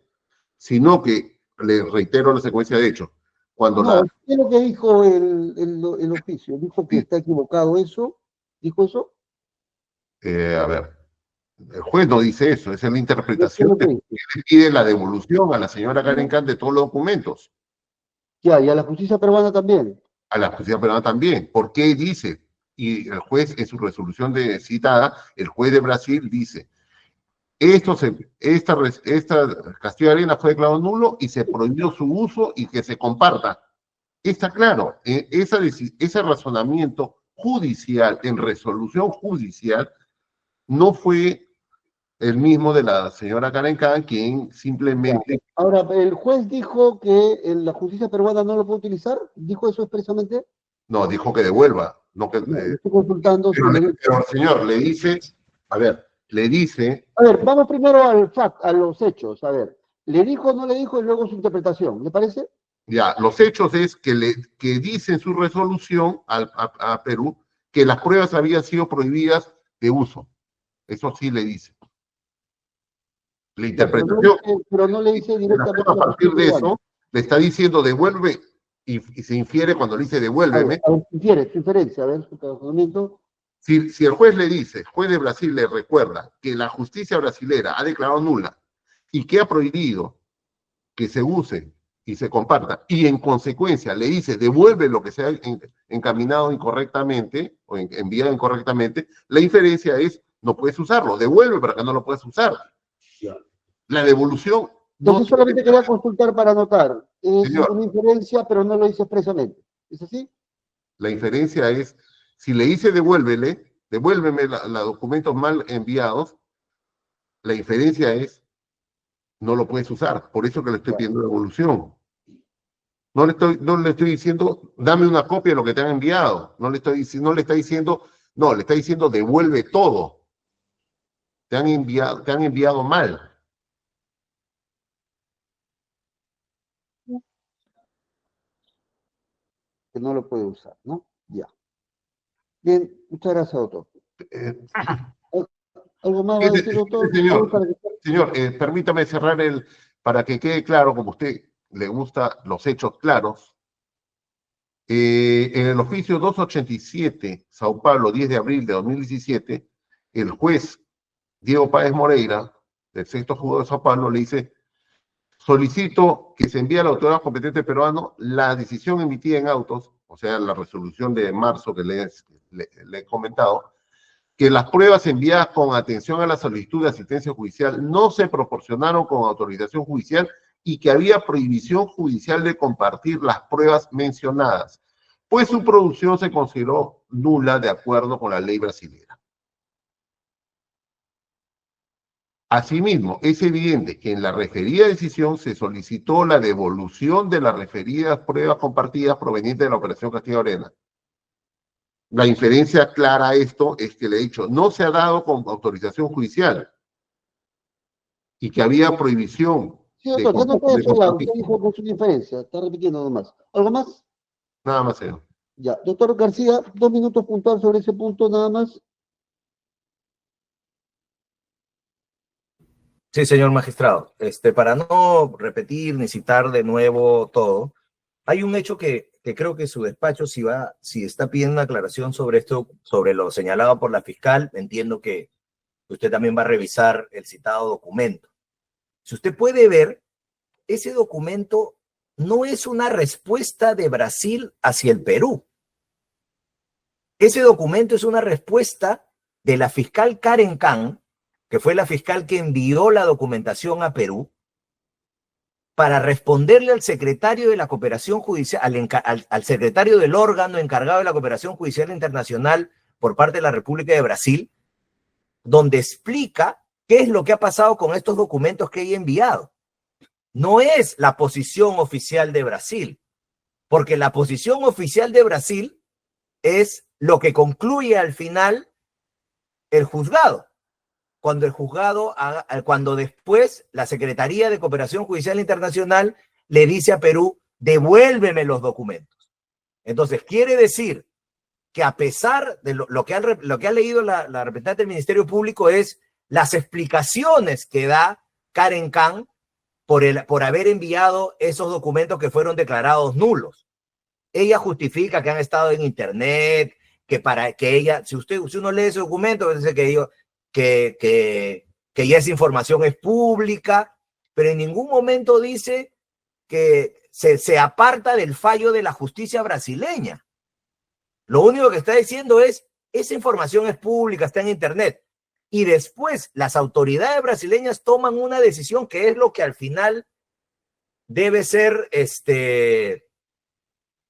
sino que, le reitero la secuencia de hechos, cuando No, ¿qué es lo que dijo el oficio? ¿Dijo que está equivocado eso? ¿Dijo eso? a ver, el juez no dice eso, esa es la ¿Qué es interpretación lo que que dice? le pide la devolución a la señora Karen Khan de todos los documentos, Ya, y a la justicia peruana también. a la justicia peruana también. ¿Por qué dice? Y el juez, en su resolución citada, el juez de Brasil dice, esta Castillo de Arena fue declarado nulo y se prohibió su uso y que se comparta. Está claro, ese razonamiento judicial, en resolución judicial, no fue el mismo de la señora Karen Khan, quien Ya. simplemente, Ahora, ¿el juez dijo que la justicia peruana no lo puede utilizar? ¿Dijo eso expresamente? no, dijo que devuelva. No que, No, yo estoy consultando si le dijo. pero, señor, le dice, a ver, le dice, A ver, vamos primero al fact, a los hechos. A ver, ¿le dijo o no le dijo y luego su interpretación? ¿Le parece? ya, los hechos es que dice en su resolución a Perú que las pruebas habían sido prohibidas de uso. Eso sí le dice. La Ya, interpretación, pero no le dice directamente a a la partir justicia de peruana. eso, le está diciendo devuelve, y se infiere cuando le dice devuélveme. A ver, si quiere, su inferencia, a ver, su razonamiento. Si el juez le dice, el juez de Brasil le recuerda que la justicia brasilera ha declarado nula y que ha prohibido que se use y se comparta, y en consecuencia le dice devuelve lo que se ha encaminado incorrectamente o enviado incorrectamente, la inferencia es no puedes usarlo, devuelve para que no lo puedas usar. La devolución no Entonces solamente quería consultar para anotar. Es señor, una inferencia, pero no lo dice expresamente. ¿Es así? la inferencia es, si le dice devuélveme los documentos mal enviados, la inferencia es, no lo puedes usar. Por eso que le estoy pidiendo devolución. No le estoy diciendo, dame una copia de lo que te han enviado. No le está diciendo, no, le está diciendo, devuelve todo. Te han enviado mal. Que no lo puede usar, ¿no? Ya. Bien, muchas gracias, doctor. Eh, ¿Algo más va a decir, doctor? Señor, permítame cerrar para que quede claro, como a usted le gusta los hechos claros. En el oficio 287, Sao Paulo, 10 de abril de 2017, el juez Diego Páez Moreira, del sexto juzgado de Sao Paulo, le dice, solicito que se envíe a la autoridad competente peruano la decisión emitida en autos, o sea, la resolución de marzo que le he comentado, que las pruebas enviadas con atención a la solicitud de asistencia judicial no se proporcionaron con autorización judicial y que había prohibición judicial de compartir las pruebas mencionadas, pues su producción se consideró nula de acuerdo con la ley brasileña. Asimismo, es evidente que en la referida decisión se solicitó la devolución de las referidas pruebas compartidas provenientes de la Operación Castillo Arena. La inferencia clara a esto es que le he dicho, no se ha dado con autorización judicial y que había prohibición. Sí, doctor, ya no puede hablar. Usted dijo con su diferencia. Está repitiendo nomás. ¿Algo más? Nada más, señor. Ya. Doctor García, 2 minutos puntual sobre ese punto, nada más. Sí, señor magistrado. Para no repetir ni citar de nuevo todo, Hay un hecho que creo que su despacho, si está pidiendo una aclaración sobre esto, sobre lo señalado por la fiscal, entiendo que usted también va a revisar el citado documento. Si usted puede ver, ese documento no es una respuesta de Brasil hacia el Perú. Ese documento es una respuesta de la fiscal Karen Kan, que fue la fiscal que envió la documentación a Perú, para responderle al secretario de la cooperación judicial, al secretario del órgano encargado de la cooperación judicial internacional por parte de la República de Brasil, donde explica qué es lo que ha pasado con estos documentos que ella ha enviado. No es la posición oficial de Brasil, porque la posición oficial de Brasil es lo que concluye al final el juzgado. Cuando después la Secretaría de Cooperación Judicial Internacional le dice a Perú, devuélveme los documentos. Entonces, quiere decir que a pesar de lo que ha leído la representante del Ministerio Público es las explicaciones que da Karen Kan por haber enviado esos documentos que fueron declarados nulos. Ella justifica que han estado en internet, que para que ella, si uno lee ese documento, dice que ya esa información es pública, pero en ningún momento dice que se aparta del fallo de la justicia brasileña. Lo único que está diciendo es, esa información es pública, está en internet. Y después las autoridades brasileñas toman una decisión que es lo que al final debe ser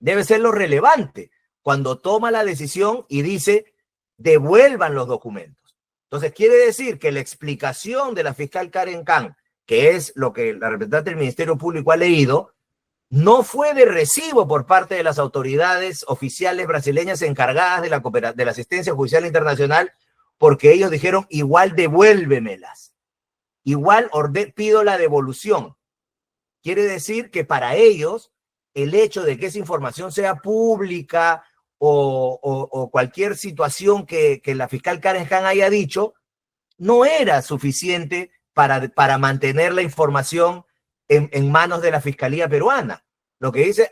lo relevante. Cuando toma la decisión y dice, devuelvan los documentos. Entonces quiere decir que la explicación de la fiscal Karen Kan, que es lo que la representante del Ministerio Público ha leído, no fue de recibo por parte de las autoridades oficiales brasileñas encargadas de la asistencia judicial internacional, porque ellos dijeron, igual devuélvemelas, igual pido la devolución. Quiere decir que para ellos el hecho de que esa información sea pública o cualquier situación que la fiscal Karen Kan haya dicho, no era suficiente para mantener la información en manos de la Fiscalía peruana. Lo que dice,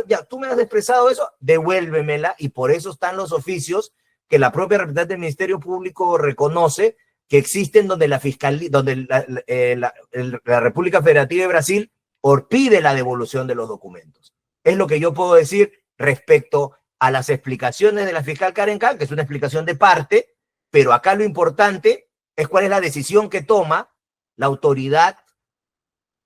ya, tú me has expresado eso, devuélvemela, y por eso están los oficios que la propia representante del Ministerio Público reconoce que existen donde la Fiscalía, donde la República Federativa de Brasil pide la devolución de los documentos. Es lo que yo puedo decir respecto a las explicaciones de la fiscal Karen Kan, que es una explicación de parte, pero acá lo importante es cuál es la decisión que toma la autoridad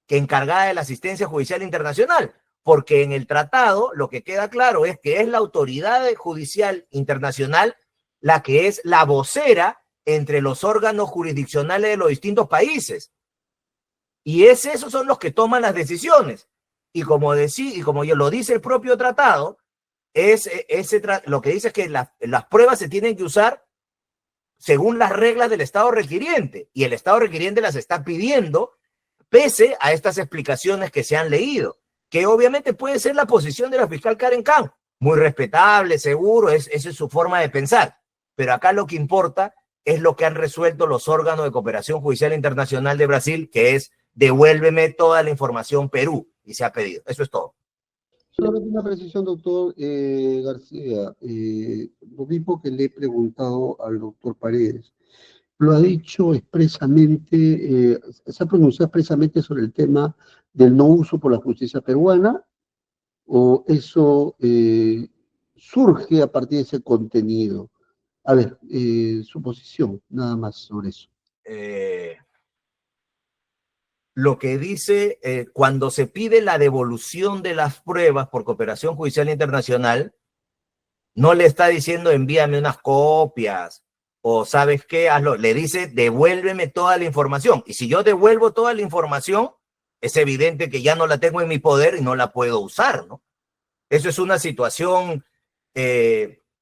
que encargada de la asistencia judicial internacional, porque en el tratado lo que queda claro es que es la autoridad judicial internacional la que es la vocera entre los órganos jurisdiccionales de los distintos países. Y esos son los que toman las decisiones. Y como yo lo dice el propio tratado, lo que dice es que las pruebas se tienen que usar según las reglas del Estado requiriente, y el Estado requiriente las está pidiendo pese a estas explicaciones que se han leído, que obviamente puede ser la posición de la fiscal Karen Kan, muy respetable, seguro, esa es su forma de pensar, pero acá lo que importa es lo que han resuelto los órganos de cooperación judicial internacional de Brasil, que es devuélveme toda la información Perú, y se ha pedido. Eso es todo. Solamente una precisión, doctor García. Lo mismo que le he preguntado al doctor Paredes. Lo ha dicho expresamente, se ha pronunciado expresamente sobre el tema del no uso por la justicia peruana, o eso surge a partir de ese contenido. A ver, su posición, nada más sobre eso. Lo que dice, cuando se pide la devolución de las pruebas por cooperación judicial internacional, no le está diciendo envíame unas copias o sabes qué, hazlo. Le dice devuélveme toda la información. Y si yo devuelvo toda la información, es evidente que ya no la tengo en mi poder y no la puedo usar, ¿no? Eso es una situación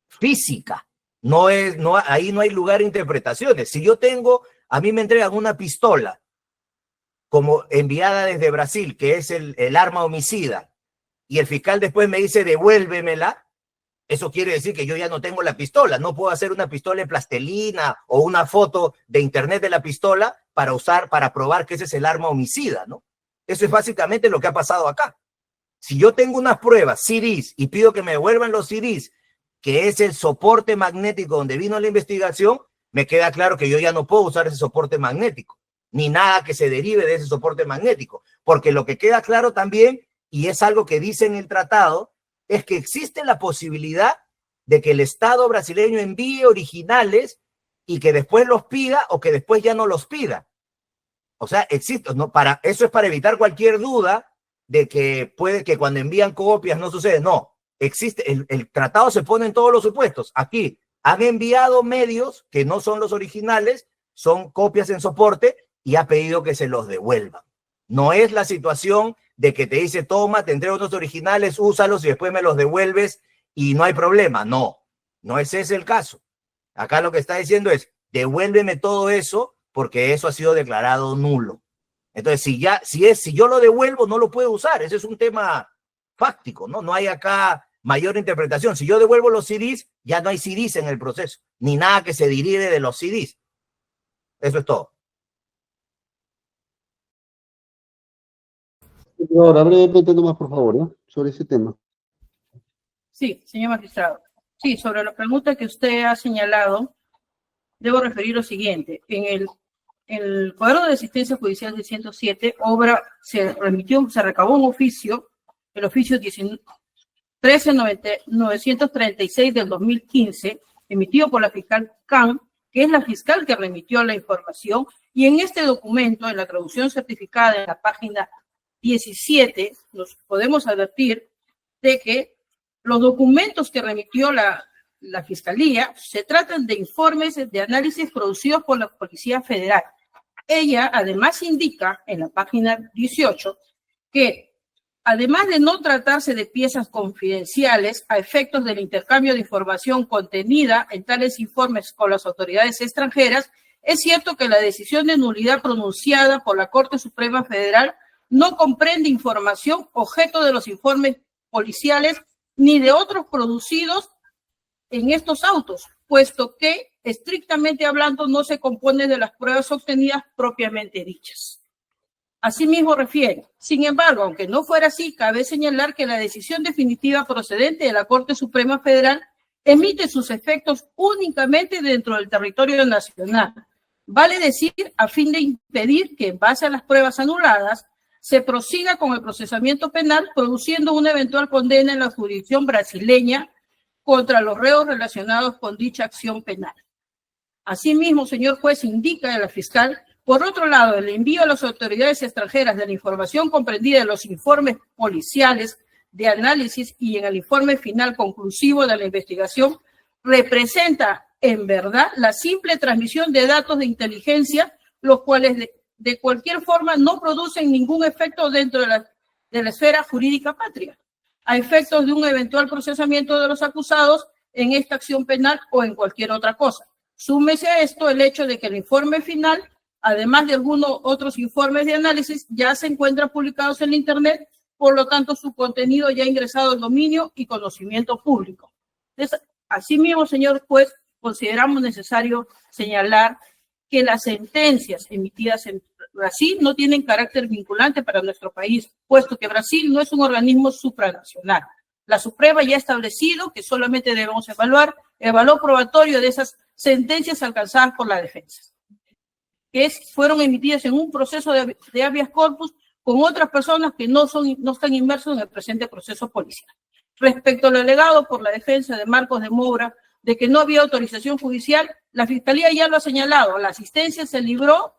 física. Ahí no hay lugar a interpretaciones. Si a mí me entregan una pistola como enviada desde Brasil, que es el arma homicida, y el fiscal después me dice devuélvemela, eso quiere decir que yo ya no tengo la pistola, no puedo hacer una pistola en plastelina o una foto de internet de la pistola para probar que ese es el arma homicida, ¿no? Eso es básicamente lo que ha pasado acá. Si yo tengo unas pruebas, CDs, y pido que me devuelvan los CDs, que es el soporte magnético donde vino la investigación, me queda claro que yo ya no puedo usar ese soporte magnético, ni nada que se derive de ese soporte magnético, porque lo que queda claro también, y es algo que dice en el tratado, es que existe la posibilidad de que el Estado brasileño envíe originales y que después los pida o que después ya no los pida. O sea, existe, ¿no? Eso es para evitar cualquier duda de que puede que cuando envían copias no sucede. No, existe, el tratado se pone en todos los supuestos. Aquí han enviado medios que no son los originales, son copias en soporte y ha pedido que se los devuelvan. No es la situación de que te dice, toma, te entrego unos originales, úsalos y después me los devuelves y no hay problema. No, no es ese el caso. Acá lo que está diciendo es, devuélveme todo eso porque eso ha sido declarado nulo. Entonces, si yo lo devuelvo, no lo puedo usar. Ese es un tema fáctico, ¿no? No hay acá mayor interpretación. Si yo devuelvo los CDs, ya no hay CDs en el proceso, ni nada que se derive de los CDs. Eso es todo. Ahora, brevemente nomás, por favor, ¿no? Sobre ese tema. Sí, señor magistrado. Sí, sobre la pregunta que usted ha señalado, debo referir lo siguiente. En el cuadro de asistencia judicial de 107, se recabó un oficio, el oficio 13-936 del 2015, emitido por la fiscal Khan, que es la fiscal que remitió la información, y en este documento, en la traducción certificada en la página 17, nos podemos advertir de que los documentos que remitió la Fiscalía se tratan de informes de análisis producidos por la Policía Federal. Ella además indica en la página 18 que además de no tratarse de piezas confidenciales a efectos del intercambio de información contenida en tales informes con las autoridades extranjeras, es cierto que la decisión de nulidad pronunciada por la Corte Suprema Federal no comprende información objeto de los informes policiales ni de otros producidos en estos autos, puesto que, estrictamente hablando, no se compone de las pruebas obtenidas propiamente dichas. Asimismo refiere, sin embargo, aunque no fuera así, cabe señalar que la decisión definitiva procedente de la Corte Suprema Federal emite sus efectos únicamente dentro del territorio nacional. Vale decir, a fin de impedir que, en base a las pruebas anuladas, se prosiga con el procesamiento penal, produciendo una eventual condena en la jurisdicción brasileña contra los reos relacionados con dicha acción penal. Asimismo, señor juez, indica la fiscal, por otro lado, el envío a las autoridades extranjeras de la información comprendida en los informes policiales de análisis y en el informe final conclusivo de la investigación representa, en verdad, la simple transmisión de datos de inteligencia, los cuales de cualquier forma no producen ningún efecto dentro de la esfera jurídica patria, a efectos de un eventual procesamiento de los acusados en esta acción penal o en cualquier otra cosa. Súmese a esto el hecho de que el informe final, además de algunos otros informes de análisis, ya se encuentran publicados en Internet, por lo tanto su contenido ya ha ingresado al dominio y conocimiento público. Entonces, asimismo, señor juez, consideramos necesario señalar que las sentencias emitidas en Brasil no tienen carácter vinculante para nuestro país, puesto que Brasil no es un organismo supranacional. La Suprema ya ha establecido que solamente debemos evaluar el valor probatorio de esas sentencias alcanzadas por la defensa, que fueron emitidas en un proceso de habeas corpus con otras personas que no están inmersos en el presente proceso policial. Respecto al alegado por la defensa de Marcos de Moura de que no había autorización judicial, la Fiscalía ya lo ha señalado, la asistencia se libró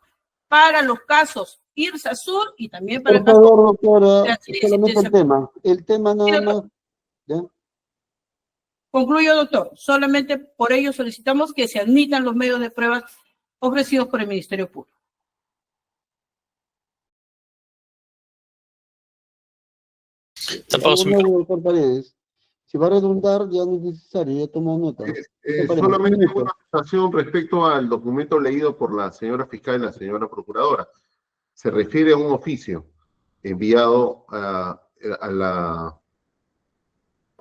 para los casos IRSA Sur y también para el caso... Por favor, doctora, solamente el tema nada más. ¿Ya? Concluyo, doctor. Solamente por ello solicitamos que se admitan los medios de pruebas ofrecidos por el Ministerio Público. Doctor Paredes, si va a redundar, ya no es necesario, ya tomó nota. Solamente una observación respecto al documento leído por la señora fiscal y la señora procuradora. Se refiere a un oficio enviado a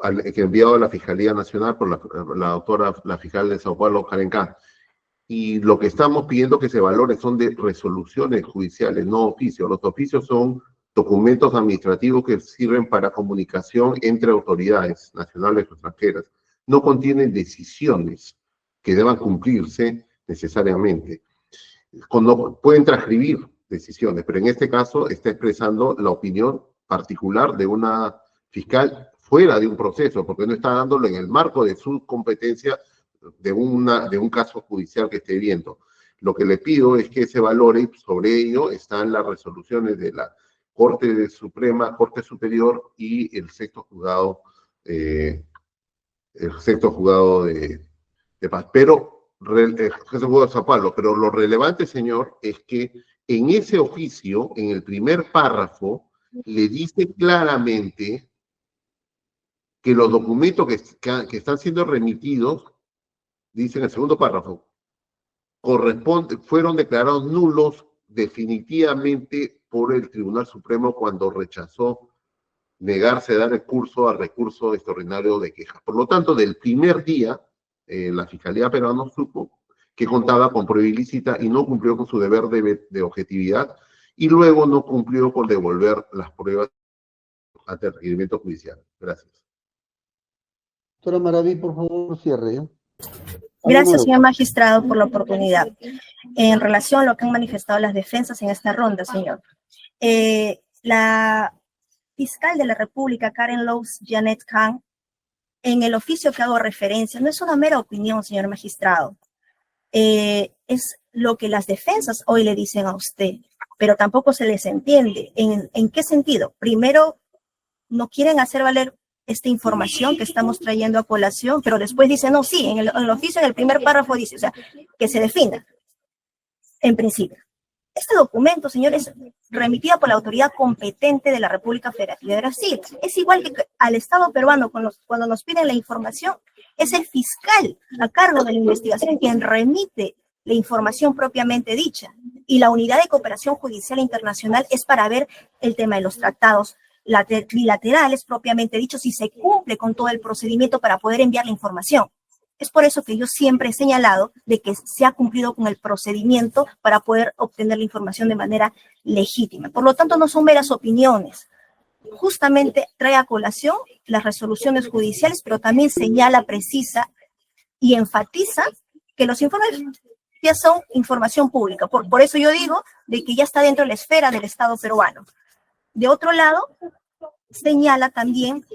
la Fiscalía Nacional por la doctora, la fiscal de Sao Paulo, Karen Khan. Y lo que estamos pidiendo que se valore son de resoluciones judiciales, no oficios. Los oficios son documentos administrativos que sirven para comunicación entre autoridades nacionales o extranjeras. No contienen decisiones que deban cumplirse necesariamente. Pueden transcribir decisiones, pero en este caso está expresando la opinión particular de una fiscal fuera de un proceso, porque no está dándolo en el marco de su competencia de un caso judicial que esté viendo. Lo que le pido es que se valore, y sobre ello están las resoluciones de la Corte Suprema, Corte Superior y el sexto juzgado de paz. Pero, juzgado de Sao Paulo, pero lo relevante, señor, es que en ese oficio, en el primer párrafo, le dice claramente que los documentos que están siendo remitidos, dice en el segundo párrafo, fueron declarados nulos definitivamente por el Tribunal Supremo cuando rechazó negarse a dar el curso al recurso extraordinario de quejas. Por lo tanto, del primer día, la Fiscalía Peruana supo que contaba con prueba ilícita y no cumplió con su deber de objetividad, y luego no cumplió con devolver las pruebas ante el requerimiento judicial. Gracias. Doctora Maraví, por favor, cierre. ¿Ya? Gracias, señor magistrado, por la oportunidad. En relación a lo que han manifestado las defensas en esta ronda, señor, la fiscal de la República, Karen Lowes Janet Khan, en el oficio que hago referencia, no es una mera opinión, señor magistrado, es lo que las defensas hoy le dicen a usted, pero tampoco se les entiende. ¿En qué sentido? Primero, no quieren hacer valer esta información que estamos trayendo a colación, pero después dicen, no, sí, en el oficio, en el primer párrafo dice, o sea, que se defina, en principio. Este documento, señores, es remitido por la autoridad competente de la República Federativa de Brasil. Es igual que al Estado peruano, cuando nos piden la información, es el fiscal a cargo de la investigación quien remite la información propiamente dicha. Y la Unidad de Cooperación Judicial Internacional es para ver el tema de los tratados bilaterales, propiamente dicho, si se cumple con todo el procedimiento para poder enviar la información. Es por eso que yo siempre he señalado de que se ha cumplido con el procedimiento para poder obtener la información de manera legítima. Por lo tanto, no son meras opiniones. Justamente trae a colación las resoluciones judiciales, pero también señala, precisa y enfatiza que los informes ya son información pública. Por eso yo digo de que ya está dentro de la esfera del Estado peruano. De otro lado, señala también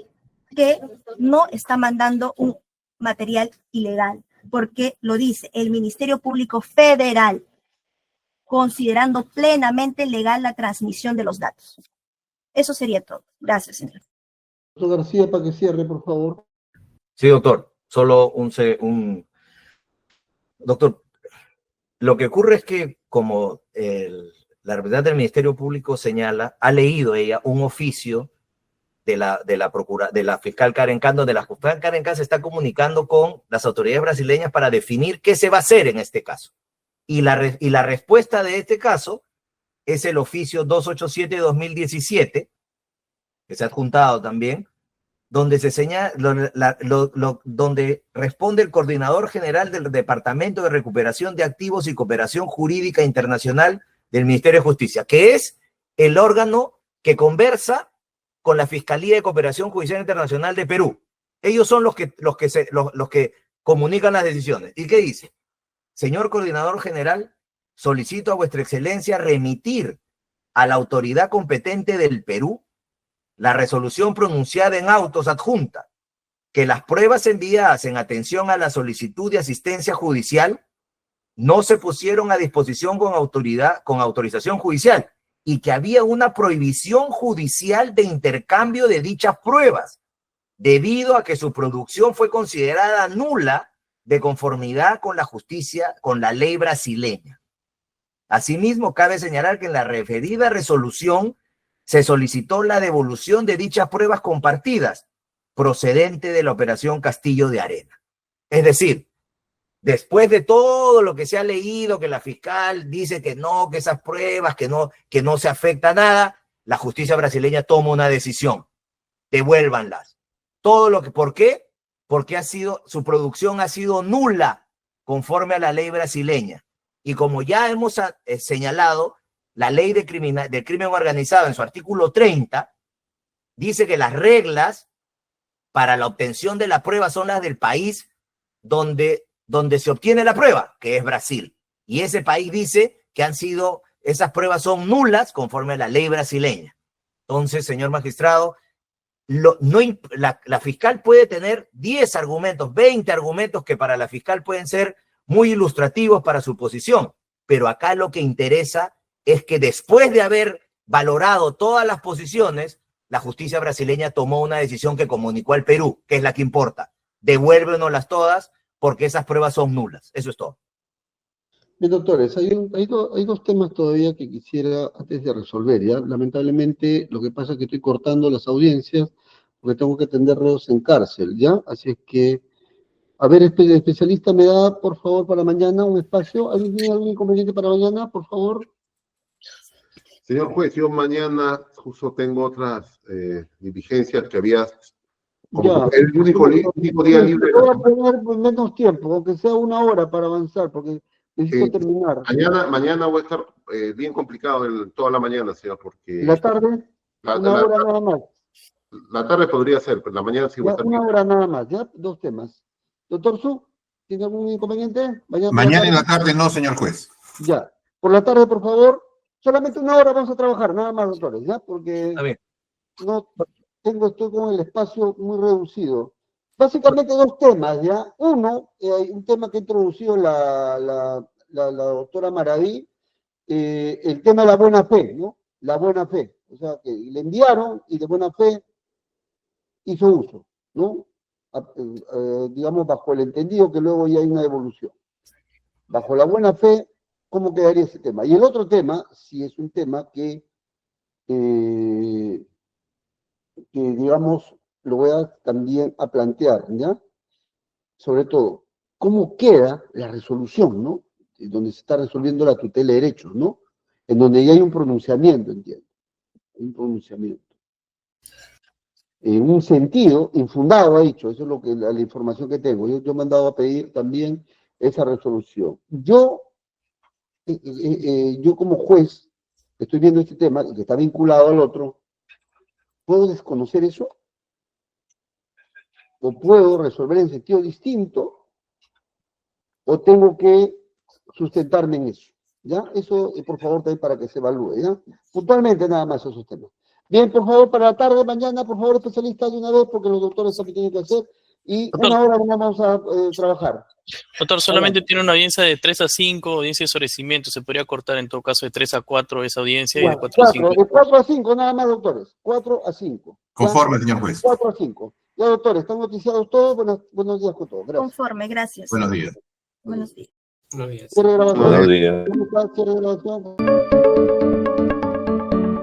que no está mandando un material ilegal, porque lo dice el Ministerio Público Federal, considerando plenamente legal la transmisión de los datos. Eso sería todo. Gracias, señor. Doctor García, para que cierre, por favor. Sí, doctor. Solo Doctor, lo que ocurre es que como la representante del Ministerio Público señala, ha leído ella un oficio de la fiscal Karen Khan, donde la fiscal Karen Khan se está comunicando con las autoridades brasileñas para definir qué se va a hacer en este caso. Y la respuesta de este caso es el oficio 287 de 2017, que se ha adjuntado también, donde se señala, donde responde el coordinador general del Departamento de Recuperación de Activos y Cooperación Jurídica Internacional del Ministerio de Justicia, que es el órgano que conversa con la Fiscalía de Cooperación Judicial Internacional de Perú. Ellos son los que comunican las decisiones. ¿Y qué dice? Señor Coordinador General, solicito a Vuestra Excelencia remitir a la autoridad competente del Perú la resolución pronunciada en autos adjunta, que las pruebas enviadas en atención a la solicitud de asistencia judicial no se pusieron a disposición con autorización judicial, y que había una prohibición judicial de intercambio de dichas pruebas, debido a que su producción fue considerada nula de conformidad con la justicia, con la ley brasileña. Asimismo, cabe señalar que en la referida resolución se solicitó la devolución de dichas pruebas compartidas, procedente de la operación Castillo de Arena. Es decir, después de todo lo que se ha leído, que la fiscal dice que no, que esas pruebas, que no se afecta nada, la justicia brasileña toma una decisión. Devuélvanlas. ¿Por qué? Porque su producción ha sido nula conforme a la ley brasileña. Y como ya hemos señalado, la ley de crimen organizado en su artículo 30 dice que las reglas para la obtención de la prueba son las del país donde se obtiene la prueba, que es Brasil. Y ese país dice que esas pruebas son nulas conforme a la ley brasileña. Entonces, señor magistrado, la fiscal puede tener 10 argumentos, 20 argumentos que para la fiscal pueden ser muy ilustrativos para su posición, pero acá lo que interesa es que después de haber valorado todas las posiciones, la justicia brasileña tomó una decisión que comunicó al Perú, que es la que importa. Devuélvenoslas todas porque esas pruebas son nulas. Eso es todo. Bien, doctores, hay dos temas todavía que quisiera antes de resolver, ¿ya? Lamentablemente, lo que pasa es que estoy cortando las audiencias porque tengo que atender reos en cárcel, ¿ya? Así es que, a ver, especialista, ¿me da, por favor, para mañana un espacio? ¿Alguien tiene algún inconveniente para mañana, por favor? Señor juez, yo mañana justo tengo otras diligencias que había. Ya. El único día libre. Voy a tener menos tiempo, aunque sea 1 hora para avanzar, porque necesito terminar. Mañana voy a estar bien complicado toda la mañana, señor, porque... ¿La tarde? Una hora nada más. La tarde podría ser, pero la mañana sí voy a estar bien. 1 hora nada más, ¿ya? 2 temas. Doctor Su, ¿tiene algún inconveniente? Mañana en la tarde no, señor juez. Ya. Por la tarde, por favor. Solamente 1 hora vamos a trabajar, nada más, doctores, ¿ya? Porque estoy con el espacio muy reducido. Básicamente 2 temas, ¿ya? Uno, hay un tema que ha introducido la doctora Maraví, el tema de la buena fe, ¿no? La buena fe. O sea, que le enviaron y de buena fe hizo uso, ¿no? Digamos, bajo el entendido que luego ya hay una evolución. Bajo la buena fe, ¿cómo quedaría ese tema? Y el otro tema, sí es un tema que digamos, lo voy también a plantear, ¿ya? Sobre todo, ¿cómo queda la resolución, ¿no? Donde se está resolviendo la tutela de derechos, ¿no? En donde ya hay un pronunciamiento, entiendo. Un pronunciamiento. En un sentido infundado, ha dicho, eso es lo que la información que tengo. Yo he mandado a pedir también esa resolución. Yo como juez, estoy viendo este tema, que está vinculado al otro, ¿puedo desconocer eso? ¿O puedo resolver en sentido distinto? ¿O tengo que sustentarme en eso? ¿Ya? Eso, por favor, también para que se evalúe, ¿ya? Puntualmente nada más esos temas. Bien, por favor, para la tarde, mañana, por favor, especialista de una vez, porque los doctores también tienen que hacer, y Doctor, 1 hora vamos a trabajar. Doctor, solamente tiene una audiencia de 3 a 5, audiencia de sobrecimiento. Se podría cortar en todo caso de 3 a 4 esa audiencia y de 4 a 5. De 4 a 5, nada más, doctores. 4 a 5. Conforme, señor juez. 4 a 5. Ya, doctores, están noticiados todos. Buenos días con todos. Gracias. Conforme, gracias. Buenos días. Buenos días. Cierre de grabación. Buenos días. Cierre de grabación.